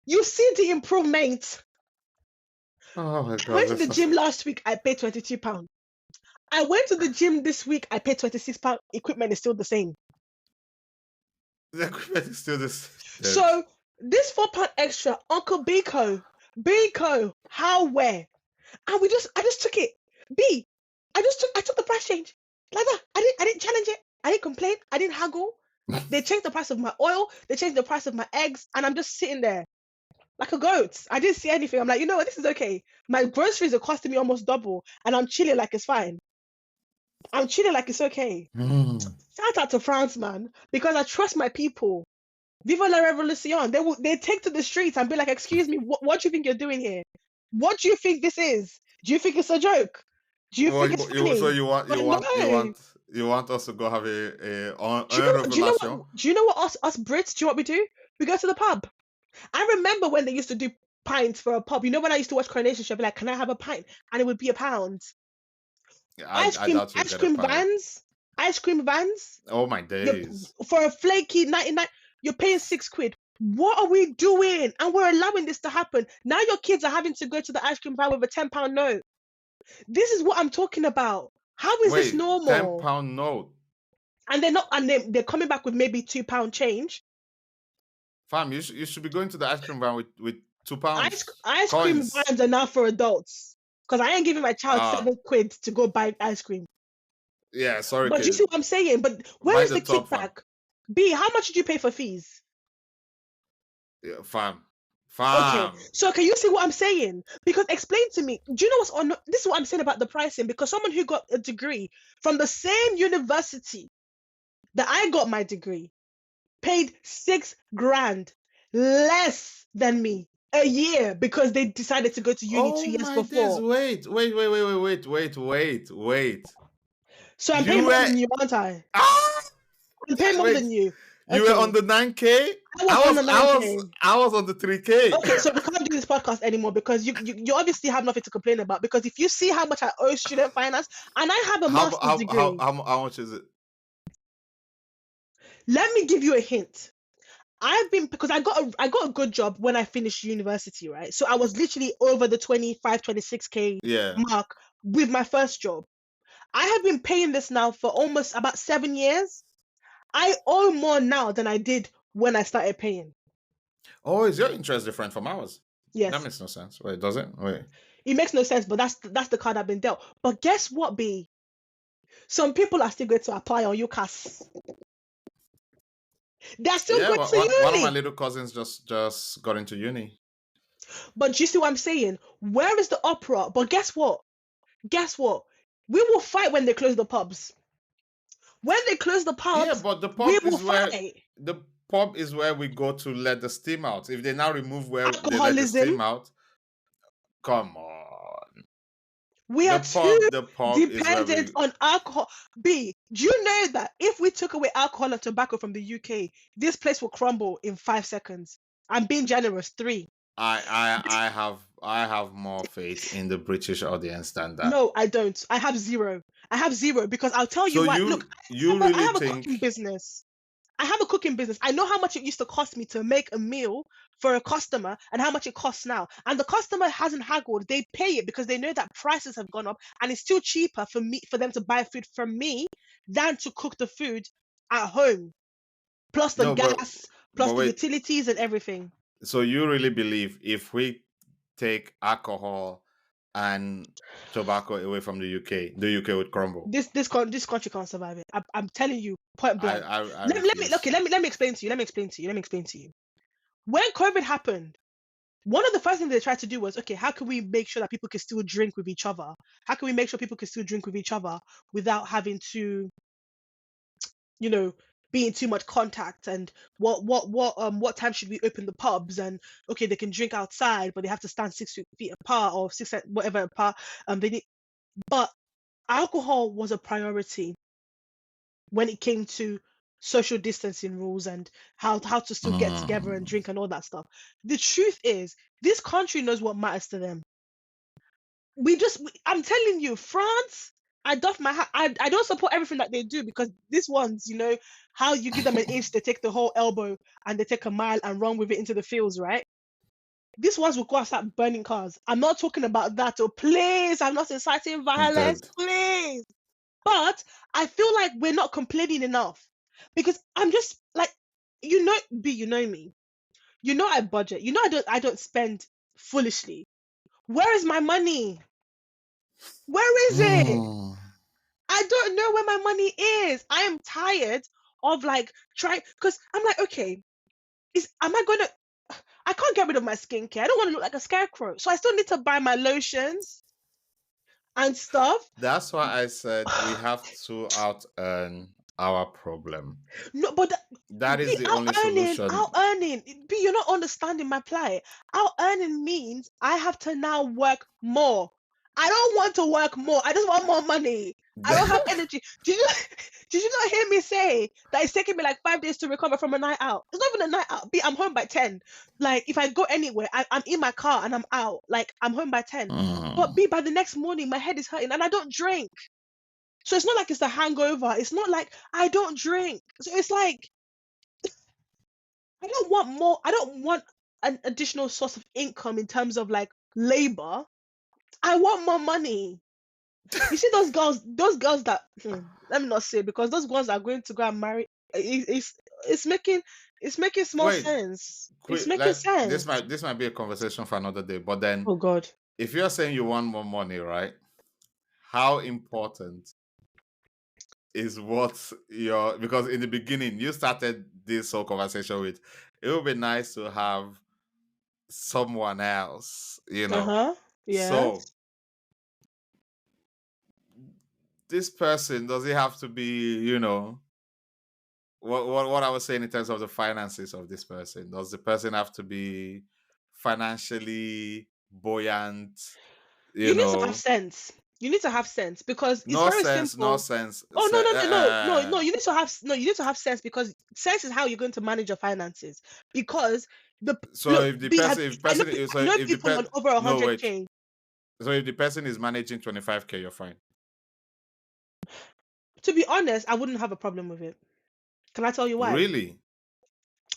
you see the improvement. Oh my I god, went to let's the not. gym last week, I paid £22. I went to the gym this week, I paid £26. Equipment is still the same. The equipment is still this dead. So this £4 extra, Uncle Biko, how, where? And I just took it. B, I took the price change. Like that. I didn't challenge it. I didn't complain. I didn't haggle. They changed the price of my oil, they changed the price of my eggs, and I'm just sitting there like a goat. I didn't see anything. I'm like, you know what, this is okay. My groceries are costing me almost double, and I'm chilling like it's fine. I'm chilling like it's okay. Hmm. Shout out to France, man, because I trust my people. Viva la revolution. They take to the streets and be like, excuse me, what do you think you're doing here? What do you think this is? Do you think it's a joke? Do you Well, think it's funny? you But no. want you want us to go have Do you a know what? Do you know revelation? what? Do you know what us Brits? Do you know what we do? We go to the pub. I remember when they used to do pints for a pub. You know when I used to watch Coronation Show, I'd be like, "Can I have a pint?" And it would be £1. Ice I cream, doubt you'll ice get a cream pint. vans, ice cream vans. Oh my You're, days. for a flaky 99, you're paying £6. What are we doing? And we're allowing this to happen. Now your kids are having to go to the ice cream van with a £10 note. This is what I'm talking about. How is this Wait, ten normal? pound note. And they're not, and they're coming back with maybe £2 change. Fam, you should be going to the ice cream van with Ice £2 ice cream coins. vans are now for adults. Because I ain't giving my child Ah, £7 to go buy ice cream. Yeah, sorry, But you kid. see what I'm saying? But where Mind is the the talk, fam. kickback? B, how much did you pay for fees? Yeah, fam. Okay, Fam. so can you see what I'm saying? Because explain to me, do you know what's on? This is what I'm saying about the pricing. Because someone who got a degree from the same university that I got my degree paid 6 grand less than me a year because they decided to go to uni Oh 2 years my days. before. Wait. So I'm paying You more were than you, aren't I? ah I'm paying more wait. than you. You were on Okay, the 9K? I was on the I was 9K. I was on the 3K. Okay, so we can't do this podcast anymore because you obviously have nothing to complain about. Because if you see how much I owe student finance, and I have a how, master's how how degree, how how much is it? let me give you a hint. I've been because I got a good job when I finished university, right? So I was literally over the 25, 26K Yeah. mark with my first job. I have been paying this now for almost about 7 years. I owe more now than I did when I started paying. Oh, is your interest different from ours? That Yes, makes no sense. Wait, does it? Wait. it makes no sense, but that's the card I've been dealt. But guess what, B? Some people are still going to apply on UCAS. They're still Yeah, going but to one of my uni. little cousins just got into uni. But you see what I'm saying? Where is the opera? But guess what? Guess what? We will fight when they close the pubs. When they close the Yeah, pubs, but we will fight. the pub is where we go to let the steam out. If they now remove where they let the Alcoholism. steam out, come on. We are too The pub is where dependent we on alcohol. B, do you know that if we took away alcohol and tobacco from the UK, this place will crumble in 5 seconds? I'm being generous. Three. I have more faith in the British audience than that. No, I don't. I have zero. I have zero because I'll tell you So why. Look, you I really have a think cooking business. I have a cooking business. I know how much it used to cost me to make a meal for a customer and how much it costs now. And the customer hasn't haggled. They pay it because they know that prices have gone up and it's still cheaper for them to buy food from me than to cook the food at home, plus the no, gas, plus but the wait. utilities and everything. So you really believe if we take alcohol and tobacco away from the UK would crumble? This country can't survive it. I'm telling you, point blank. I Let me refuse. okay. Let me explain to you. Let me explain to you. Let me explain to you. When COVID happened, one of the first things they tried to do was, okay, how can we make sure that people can still drink with each other? How can we make sure people can still drink with each other without having to, you know, be in too much contact? And what time should we open the pubs? And okay, they can drink outside, but they have to stand 6 feet apart or whatever apart. They need, but alcohol was a priority when it came to social distancing rules and how to still get together and Mm. drink and all that stuff. The truth is, this country knows what matters to them. I'm telling you, France, I doff my hat. I don't support everything that they do because these ones, how you give them an inch, they take the whole elbow and they take a mile and run with it into the fields, right? These ones will go and start burning cars. I'm not talking about that. Oh, please, I'm not inciting violence, Dead. please. But I feel like we're not complaining enough because I'm just like, B, you know me. I budget. I don't spend foolishly. Where is my money? Where is it? Mm. I don't know where my money is. I am tired of like trying because I'm like, okay, am I gonna I can't get rid of my skincare. I don't want to look like a scarecrow. So I still need to buy my lotions and stuff. That's why I said we have to out earn our problem. No, but That is B, the our only earning, our solution. earning. B, you're not understanding my plight. Our earning means I have to now work more. I don't want to work more. I just want more money. I don't have energy. Did you did you not hear me say that it's taking me like 5 days to recover from a night out? It's not even a night out. B, I'm home by 10. Like if I go anywhere, I'm in my car and I'm out. Like I'm home by 10. But Mm. B, by the next morning, my head is hurting and I don't drink. So it's not like it's a hangover. It's not like I don't drink. So it's like I don't want more. I don't want an additional source of income in terms of like labor. I want more money. You see those girls that let me not say because those ones are going to go and marry. It's making small Wait, sense. It's quick. making Like sense. this might be a conversation for another day. But then, Oh God. if you're saying you want more money, right? How important is what your, because in the beginning you started this whole conversation with, it would be nice to have someone else, you know. Uh-huh. So Yes. this person, does it have to be, you know, what I was saying in terms of the finances of this person? Does the person have to be financially buoyant? You You need to have know, sense. You need to have sense because it's no very sense, no simple. sense. Oh, no, no, no, no, no, no. You need to have no. You need to have sense because sense is how you're going to manage your finances. Because the So look, if the person, if I know person, so I know if the people on over no hundred wait, k. so if the person is managing 25K, you're fine. To be honest, I wouldn't have a problem with it. Can I tell you why? Really?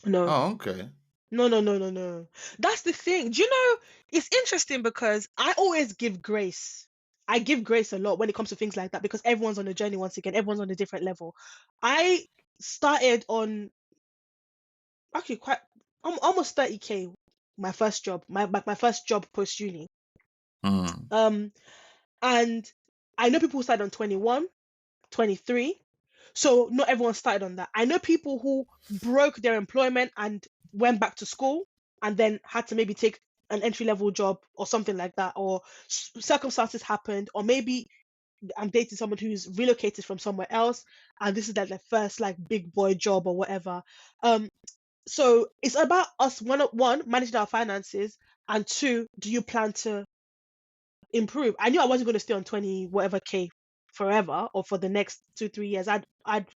No. Oh, okay. No, no, no, no, no. That's the thing. Do you know, it's interesting because I always give grace. I give grace a lot when it comes to things like that because everyone's on a journey once again. Everyone's on a different level. I started on actually quite almost 30K my first job, my first job post uni. Mm. Um and I know people who started on 21, 23. So not everyone started on that. I know people who broke their employment and went back to school and then had to maybe take an entry level job or something like that, or circumstances happened, or maybe I'm dating someone who's relocated from somewhere else and this is like their first like big boy job or whatever. Um, so it's about us one managing our finances and two, do you plan to improve? I knew I wasn't going to stay on 20 whatever K forever or for the next 2 3 years. I'd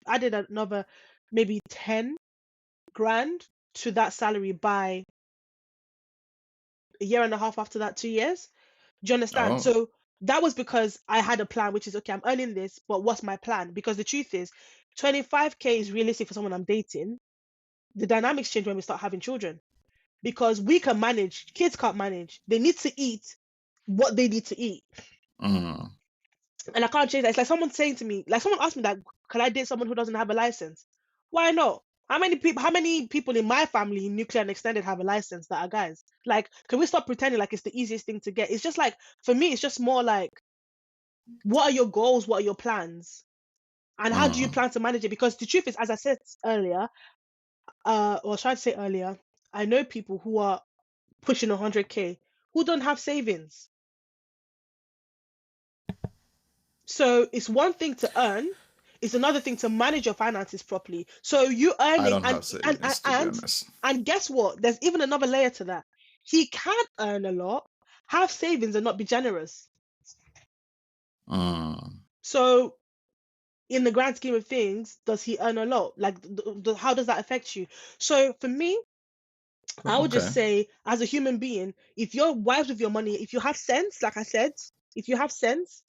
added another maybe 10 grand to that salary by a year and a half after that, 2 years. Do you understand? Oh. So that was because I had a plan, which is okay, I'm earning this, but what's my plan? Because the truth is, 25K is realistic for someone I'm dating. The dynamics change when we start having children because we can manage, kids can't manage. They need to eat what they need to eat. Mm. And I can't change that. It's like someone saying to me, like someone asked me that, can I date someone who doesn't have a license? Why not? How many people in my family, nuclear and extended, have a license that are guys? Like, can we stop pretending like it's the easiest thing to get? It's just like, for me, it's just more like, what are your goals? What are your plans? And how do you Mm. plan to manage it? Because the truth is, as I said earlier, or tried to say earlier, I know people who are pushing 100K who don't have savings. So it's one thing to earn, it's another thing to manage your finances properly. So you I earning don't have savings, to be honest. and guess what? There's even another layer to that. He can earn a lot, have savings and not be generous. Mm. So in the grand scheme of things, does he earn a lot? Like, how does that affect you? So for me, I would just Okay. say, as a human being, if you're wise with your money, if you have sense, like I said, if you have sense,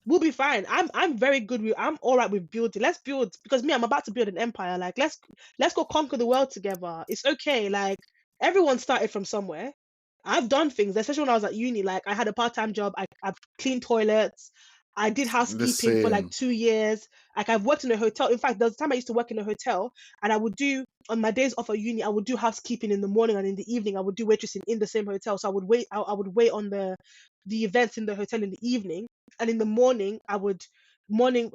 we'll be fine. I'm very good with I'm all right with building. Let's build because me, I'm about to build an empire. Like let's go conquer the world together. It's okay. Like everyone started from somewhere. I've done things, especially when I was at uni. Like I had a part-time job. I've cleaned toilets. I did The housekeeping for like same. 2 years. Like I've worked in a hotel. In fact, there was a time I used to work in a hotel and I would do on my days off at uni, I would do housekeeping in the morning and in the evening I would do waitressing in the same hotel. So I would wait on the events in the hotel in the evening. And in the morning I would morning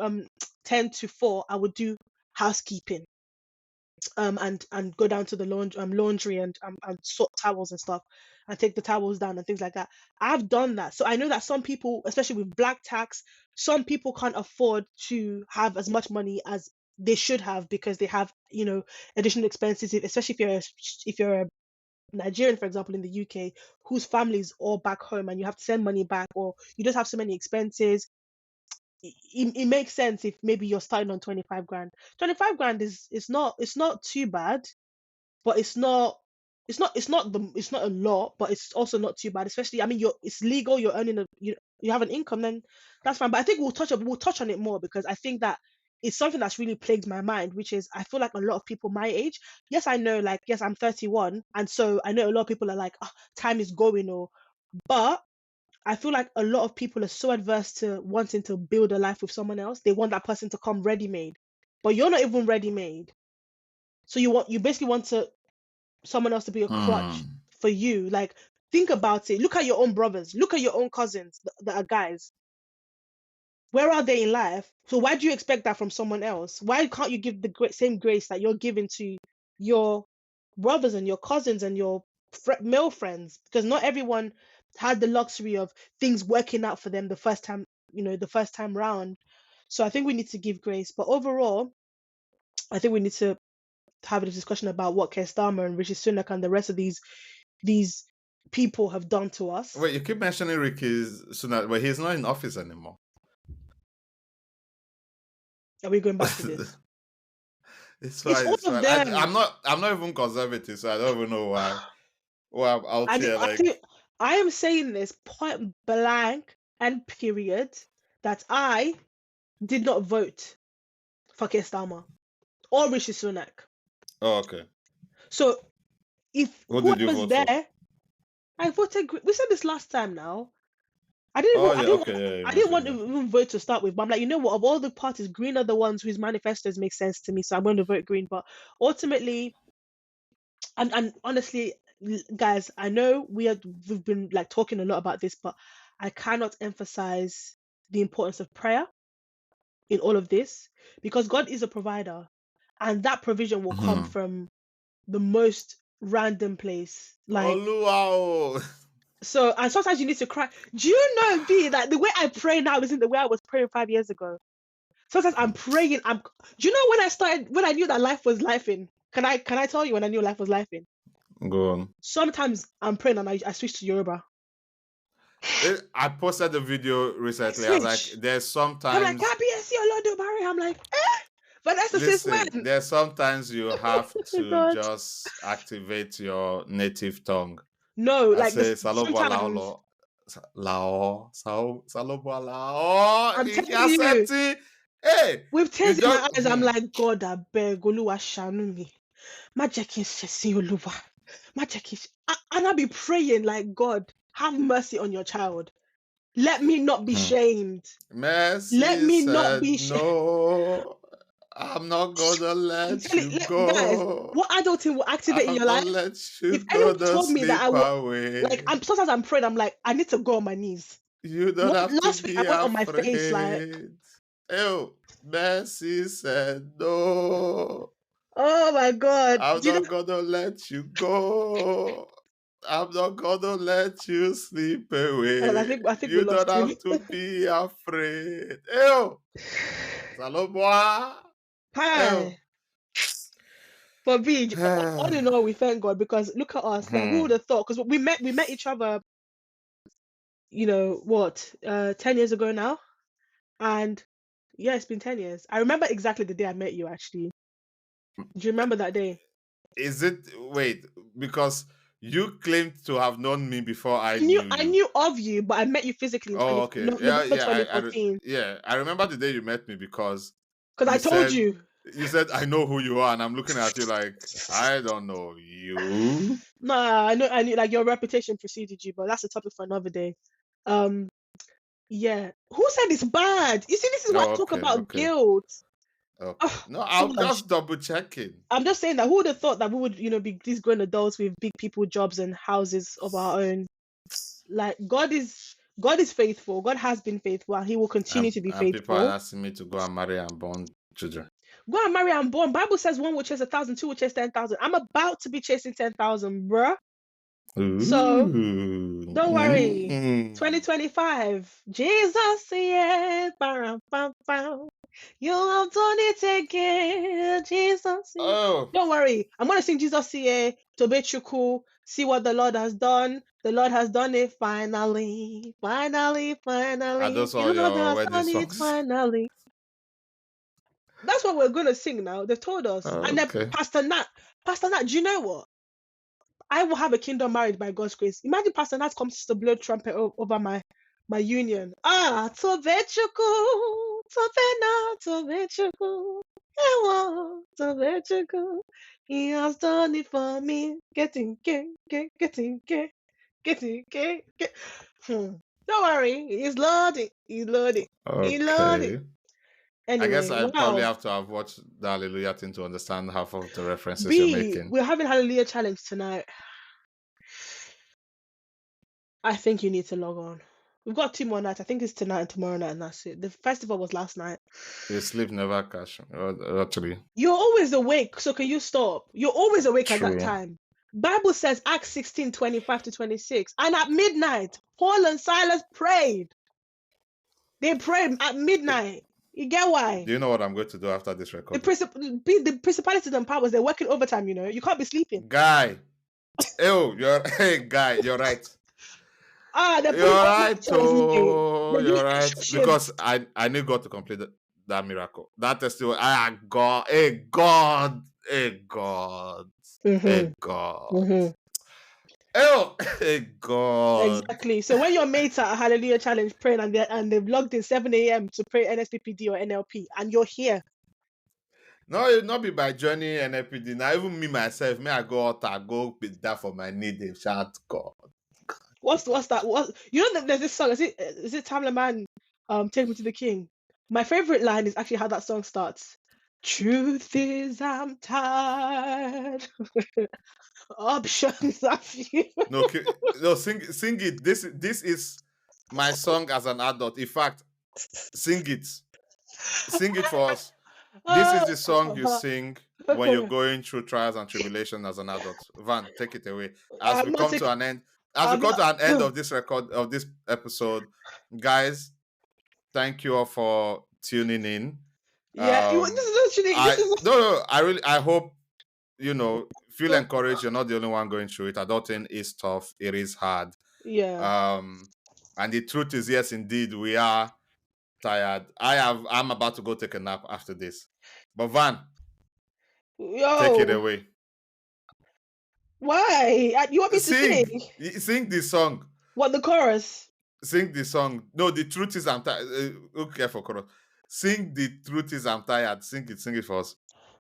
10 to 4, I would do housekeeping and go down to the laundry and sort towels and stuff and take the towels down and things like that. I've done that. So I know that some people, especially with black tax, some people can't afford to have as much money as they should have because they have, additional expenses, especially if you're a Nigerian, for example, in the UK, whose family is all back home and you have to send money back, or you just have so many expenses. It makes sense if maybe you're starting on 25 grand. 25 grand is it's not too bad, but it's not a lot, but it's also not too bad. Especially, I mean, it's legal. You're earning you have an income, then that's fine. But I think we'll touch on it more because I think that it's something that's really plagued my mind, which is I feel like a lot of people my age. Yes, I know, like yes, I'm 31, and so I know a lot of people are like, "Ah, time is going," or but I feel like a lot of people are so adverse to wanting to build a life with someone else. They want that person to come ready made, but you're not even ready made. So you basically want someone else to be a crutch Mm. for you. Like, think about it. Look at your own brothers. Look at your own cousins that are guys. Where are they in life? So why do you expect that from someone else? Why can't you give the same grace that you're giving to your brothers and your cousins and your male friends? Because not everyone had the luxury of things working out for them the first time, the first time round. So I think we need to give grace. But overall, I think we need to have a discussion about what Keir Starmer and Rishi Sunak and the rest of these people have done to us. Wait, you keep mentioning Ricky Sunak, but he's not in office anymore. Are we going back to this? It's It's fine. all It's of fine. them. I'm not even conservative, so I don't even know why. Well, I'm out here I think like. I am saying this point blank and period that I did not vote for Keir Starmer or Rishi Sunak. Oh, okay. So if Who did you whoever's vote for? there, I voted. We said this last time. Now I didn't Oh even. yeah, okay, yeah, you I didn't mentioned want to that. even vote to start with. But I'm like, you know what? Of all the parties, Green are the ones whose manifestos make sense to me. So I'm going to vote Green. But ultimately, and honestly, guys, I know we've been like talking a lot about this, but I cannot emphasize the importance of prayer in all of this, because God is a provider, and that provision will come Hmm. from the most random place. Like, Oluwao. so, and sometimes you need to cry. Do you know, B, that the way I pray now isn't the way I was praying 5 years ago? Sometimes I'm praying. Do you know when I knew that life was life in? Can I tell you when I knew life was life in? Go on. Sometimes I'm praying and I switch to Yoruba. I posted a video I recently. I was like, switch. there's I'm like, sometimes. KBSC Olodumare. I'm like, eh? But that's the since Listen, when? there's sometimes you have Oh to God. just activate your native tongue. No, I like say this Salobo sometimes Lao Lao Salobo Lao. I'm If telling you're you, setting, hey, with you tears in my don't. eyes, I'm like, God, I beg, Oluwa ṣàánú mi. Má jẹ́ kí n ṣẹ̀sín Olúwa. Má jẹ́ kí n and I'll be praying like, God, have mercy on your child. Let me not be shamed. Let Mercy me not be said shamed. no. I'm not gonna I'm let telling you guys, go. what adulting will activate in I'm your not life? let you If anyone go to told me that I sleep will, like, away. sometimes I'm praying, I'm like, I need to go on my knees. You don't What have to last week I be went on my face like, afraid. Oh, Mercy said no. oh my God. I'm Do you know? not gonna let you go. I'm not gonna let you sleep I away. think I think we You lost don't him. have to be afraid. Ew. Saloboa. Ew. Hi. For B, all in all, we thank God, because look at us. Like, who would Hmm. have thought? Because we met each other, what, 10 years ago now, and yeah, it's been 10 years. I remember exactly the day I met you. Actually, do you remember that day? Is it wait, because you claimed to have known me before I I knew knew I you. knew of you, but I met you physically in Oh, okay. Yeah, November yeah. I 2014. yeah. I remember the day you met me because Because I you told said you. I know who you are, and I'm looking at you like I don't know you. Nah, I knew like your reputation preceded you, but that's a topic for another day. Um, yeah. Who said it's bad? You see, this is why Oh, I talk okay, about okay, guilt. okay. Oh No, I'm gosh. just double checking. I'm just saying that who would have thought that we would, be these grown adults with big people jobs and houses of our own. Like, God is faithful. God has been faithful, and He will continue to be And people are faithful. asking me to go and marry and born children. Go and marry and born. Bible says one will chase 1,000, two will chase 10,000. I'm about to be chasing 10,000, bruh. So Ooh. don't worry. Mm. 2025. Jesus, yeah. Bam, bam, bam. You have done it again. Jesus, yeah. Oh, Don't worry. I'm going to sing Jesus, yeah. Tobechuku. See what the Lord has done. The Lord has done it finally. Finally, are finally. those The all Lord your has wedding done it songs? finally. That's what we're going to sing now. They've told us. And then Okay. Pastor Nat, do you know what? I will have a kingdom married by God's grace. Imagine Pastor Nat comes to blow trumpet over my union. Ah, Tobechuku, Tobena, Tobechuku, Ewo, Tobechuku. He has done it for me. Getting. Don't worry, he's loading, he's loading, he's loading. Okay. I guess Anyway, I'd probably wow. have to have watched the Hallelujah thing to understand half of the references you're B, making. we're having Hallelujah challenge tonight. I think you need to log on. We've got 2 more nights. I think it's tonight and tomorrow night, and that's it. The festival was last night. You sleep never catch. Actually, You're always awake, so can you stop? You're always awake at that true. time. Bible says Acts 16:25-26. And at midnight, Paul and Silas prayed. They prayed at midnight. You get why? Do you know what I'm going to do after this The, recording? the principalities and powers, they're working overtime, you know. You can't be sleeping. Guy. Hey, guy, you're right. They're You're right, every day. oh, They're you're doing right. extra Because shifts. I need God to complete that miracle. That testimony. Ah, God, hey, God, hey, God, hey, God. Oh, hey, God. Exactly. So when your mates are at Hallelujah Challenge praying and they've logged in 7 a.m. to pray NSPPD or NLP, and you're here. No, it not be by journey NLPD. Now, even me myself, I go out, I go with that for my need. They shout, God. What's that? What, you know that there's this song? Is it Tamla Man? Take Me to the King. My favorite line is actually how that song starts. Truth is, I'm tired. Options are few. No, sing it. This is my song as an adult. In fact, sing it. Sing it for us. This is the song you sing when you're going through trials and tribulation as an adult. Van, take it away. As I'm we not come taking. to an end, as we I'm come to an end not. of this episode, guys, thank you all for tuning in. Yeah, this is literally. This is. I hope feel encouraged. You're not the only one going through it. Adulting is tough. It is hard. Yeah. And the truth is, yes, indeed, we are tired. I'm about to go take a nap after this. But Van, take it Yo, away. why? You want me to sing? Sing the song. What, the chorus? Sing the song. No, the truth is I'm tired. Okay, for chorus. Sing the truth is I'm tired. Sing it for us.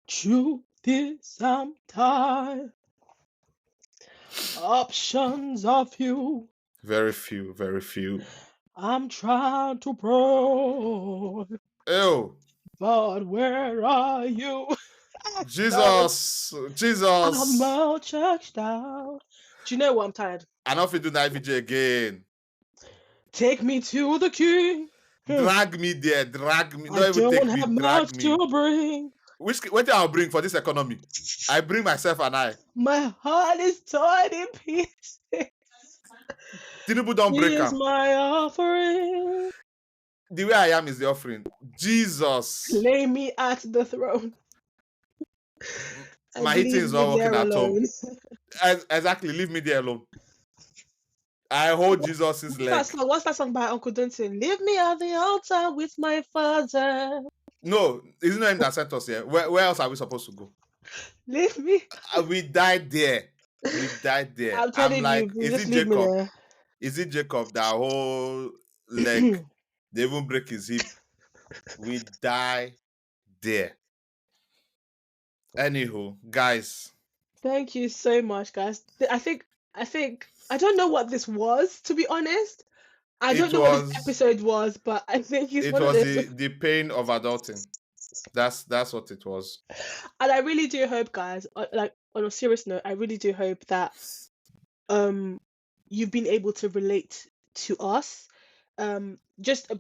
Truth is I'm tired. Options are few. Very few, very few. I'm trying to pray, Oh, but where are you? Jesus. I'm all churched out. Do you know what? I'm tired. I don't feel do that VJ again. Take me to the King. Drag me there. Drag me. I Not even don't take me. have Drag much me. to bring. What I'll bring for this economy? I bring myself and I. My heart is torn in pieces. Tinubu don't break Here's am. my offering. The way I am is the offering. Jesus. Lay me at the throne. My And heating leave is me not working there at home. alone. Exactly. Leave me there alone. I hold Jesus' leg. What's that song by Uncle Dunton? Leave me at the altar with my father. No, isn't it him that sent us here? Where else are we supposed to go? Leave me. We died there. We died there. I'm telling like, you, is just it leave me Jacob? there. Is it Jacob that whole leg? They even break his hip. We die there. Anywho, guys. Thank you so much, guys. I think I don't know what this was, to be honest. I don't know what this episode was, but I think it's one of those. The pain of adulting. That's what it was. And I really do hope, guys, like on a serious note, I really do hope that you've been able to relate to us. Just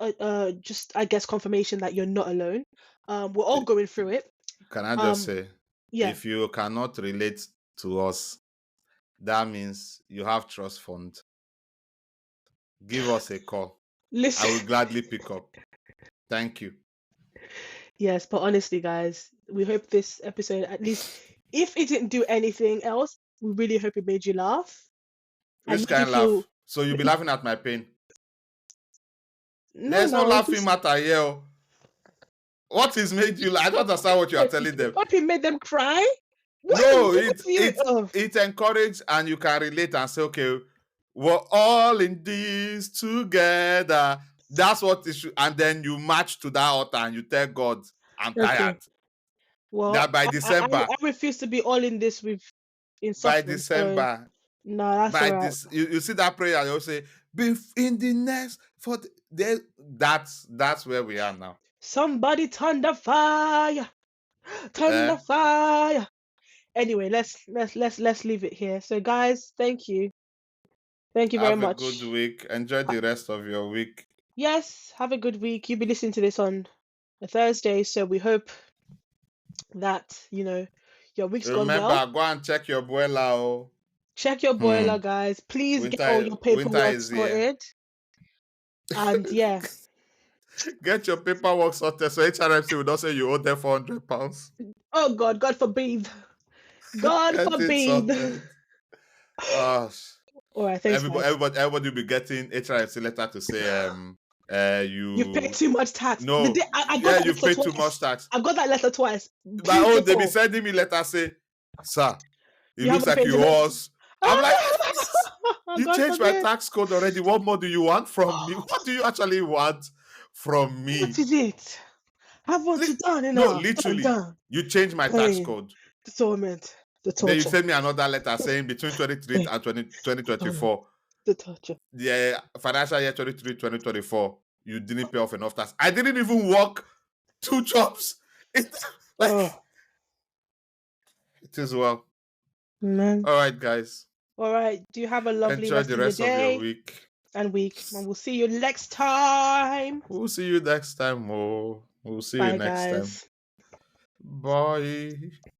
I guess confirmation that you're not alone. We're all going through it. Can I just say, yeah. if you cannot relate to us, that means you have trust fund. Give us a call. Listen. I will gladly pick up. Thank you. Yes, but honestly, guys, we hope this episode, at least, if it didn't do anything else, we really hope it made you laugh. Which kind of laugh? So you'll be laughing at my pain. There's no laughing matter here. What is made you? I don't understand what you are telling them. Hope it made them cry. No, it encouraged, and you can relate and say, okay, we're all in this together. That's what it should. And then you march to that altar and you tell God, I'm tired. Well, that by December, I refuse to be all in this in suffering. By December, so, no, that's all right. You see that prayer? They will say, "Be in the next for the." That's where we are now. Somebody turn the fire, turn the fire. Anyway, let's leave it here. So, guys, thank you. Thank you very Have a good much. week. Enjoy Ha- the rest of your week. Yes, have a good week. You'll be listening to this on a Thursday, so we hope that, your week's gone well. Remember, go and check your boiler. Oh. Check your Hmm. boiler, guys. Please get all Winter, your winter paperwork is here. sorted. And yeah. Get your paperwork sorted so HRMC will not say you owe them £400. Oh God, God forbid. God Get it forbid. sorted. Oh, All right, thanks, guys. everybody will be getting HRMC letter to say You've paid you too much tax. The no, day I got yeah, that you've letter paid too much twice. tax. I got that letter twice. My Two own, they be before. sending me letter say, sir, it You looks haven't like paid you your owe note. us. I'm like, you God changed my forbid. tax code already. What more do you want from me? What do you actually want from What me? is it? Have what you done No, enough. Done, literally, done. you changed my tax Pain. code. The torment. The Then you torture. send me another letter saying between 23 Pain. and The torment. 2024, The torture. the financial year 2024, you didn't pay off enough tax. I didn't even work 2 jobs. It's like, Oh, it is well. man. All right, guys. All right. Do you have a lovely Enjoy rest the of your rest of your day week. and week? And we'll see you next time. We'll see you next time. Oh, we'll see you Bye, next time. guys. Bye.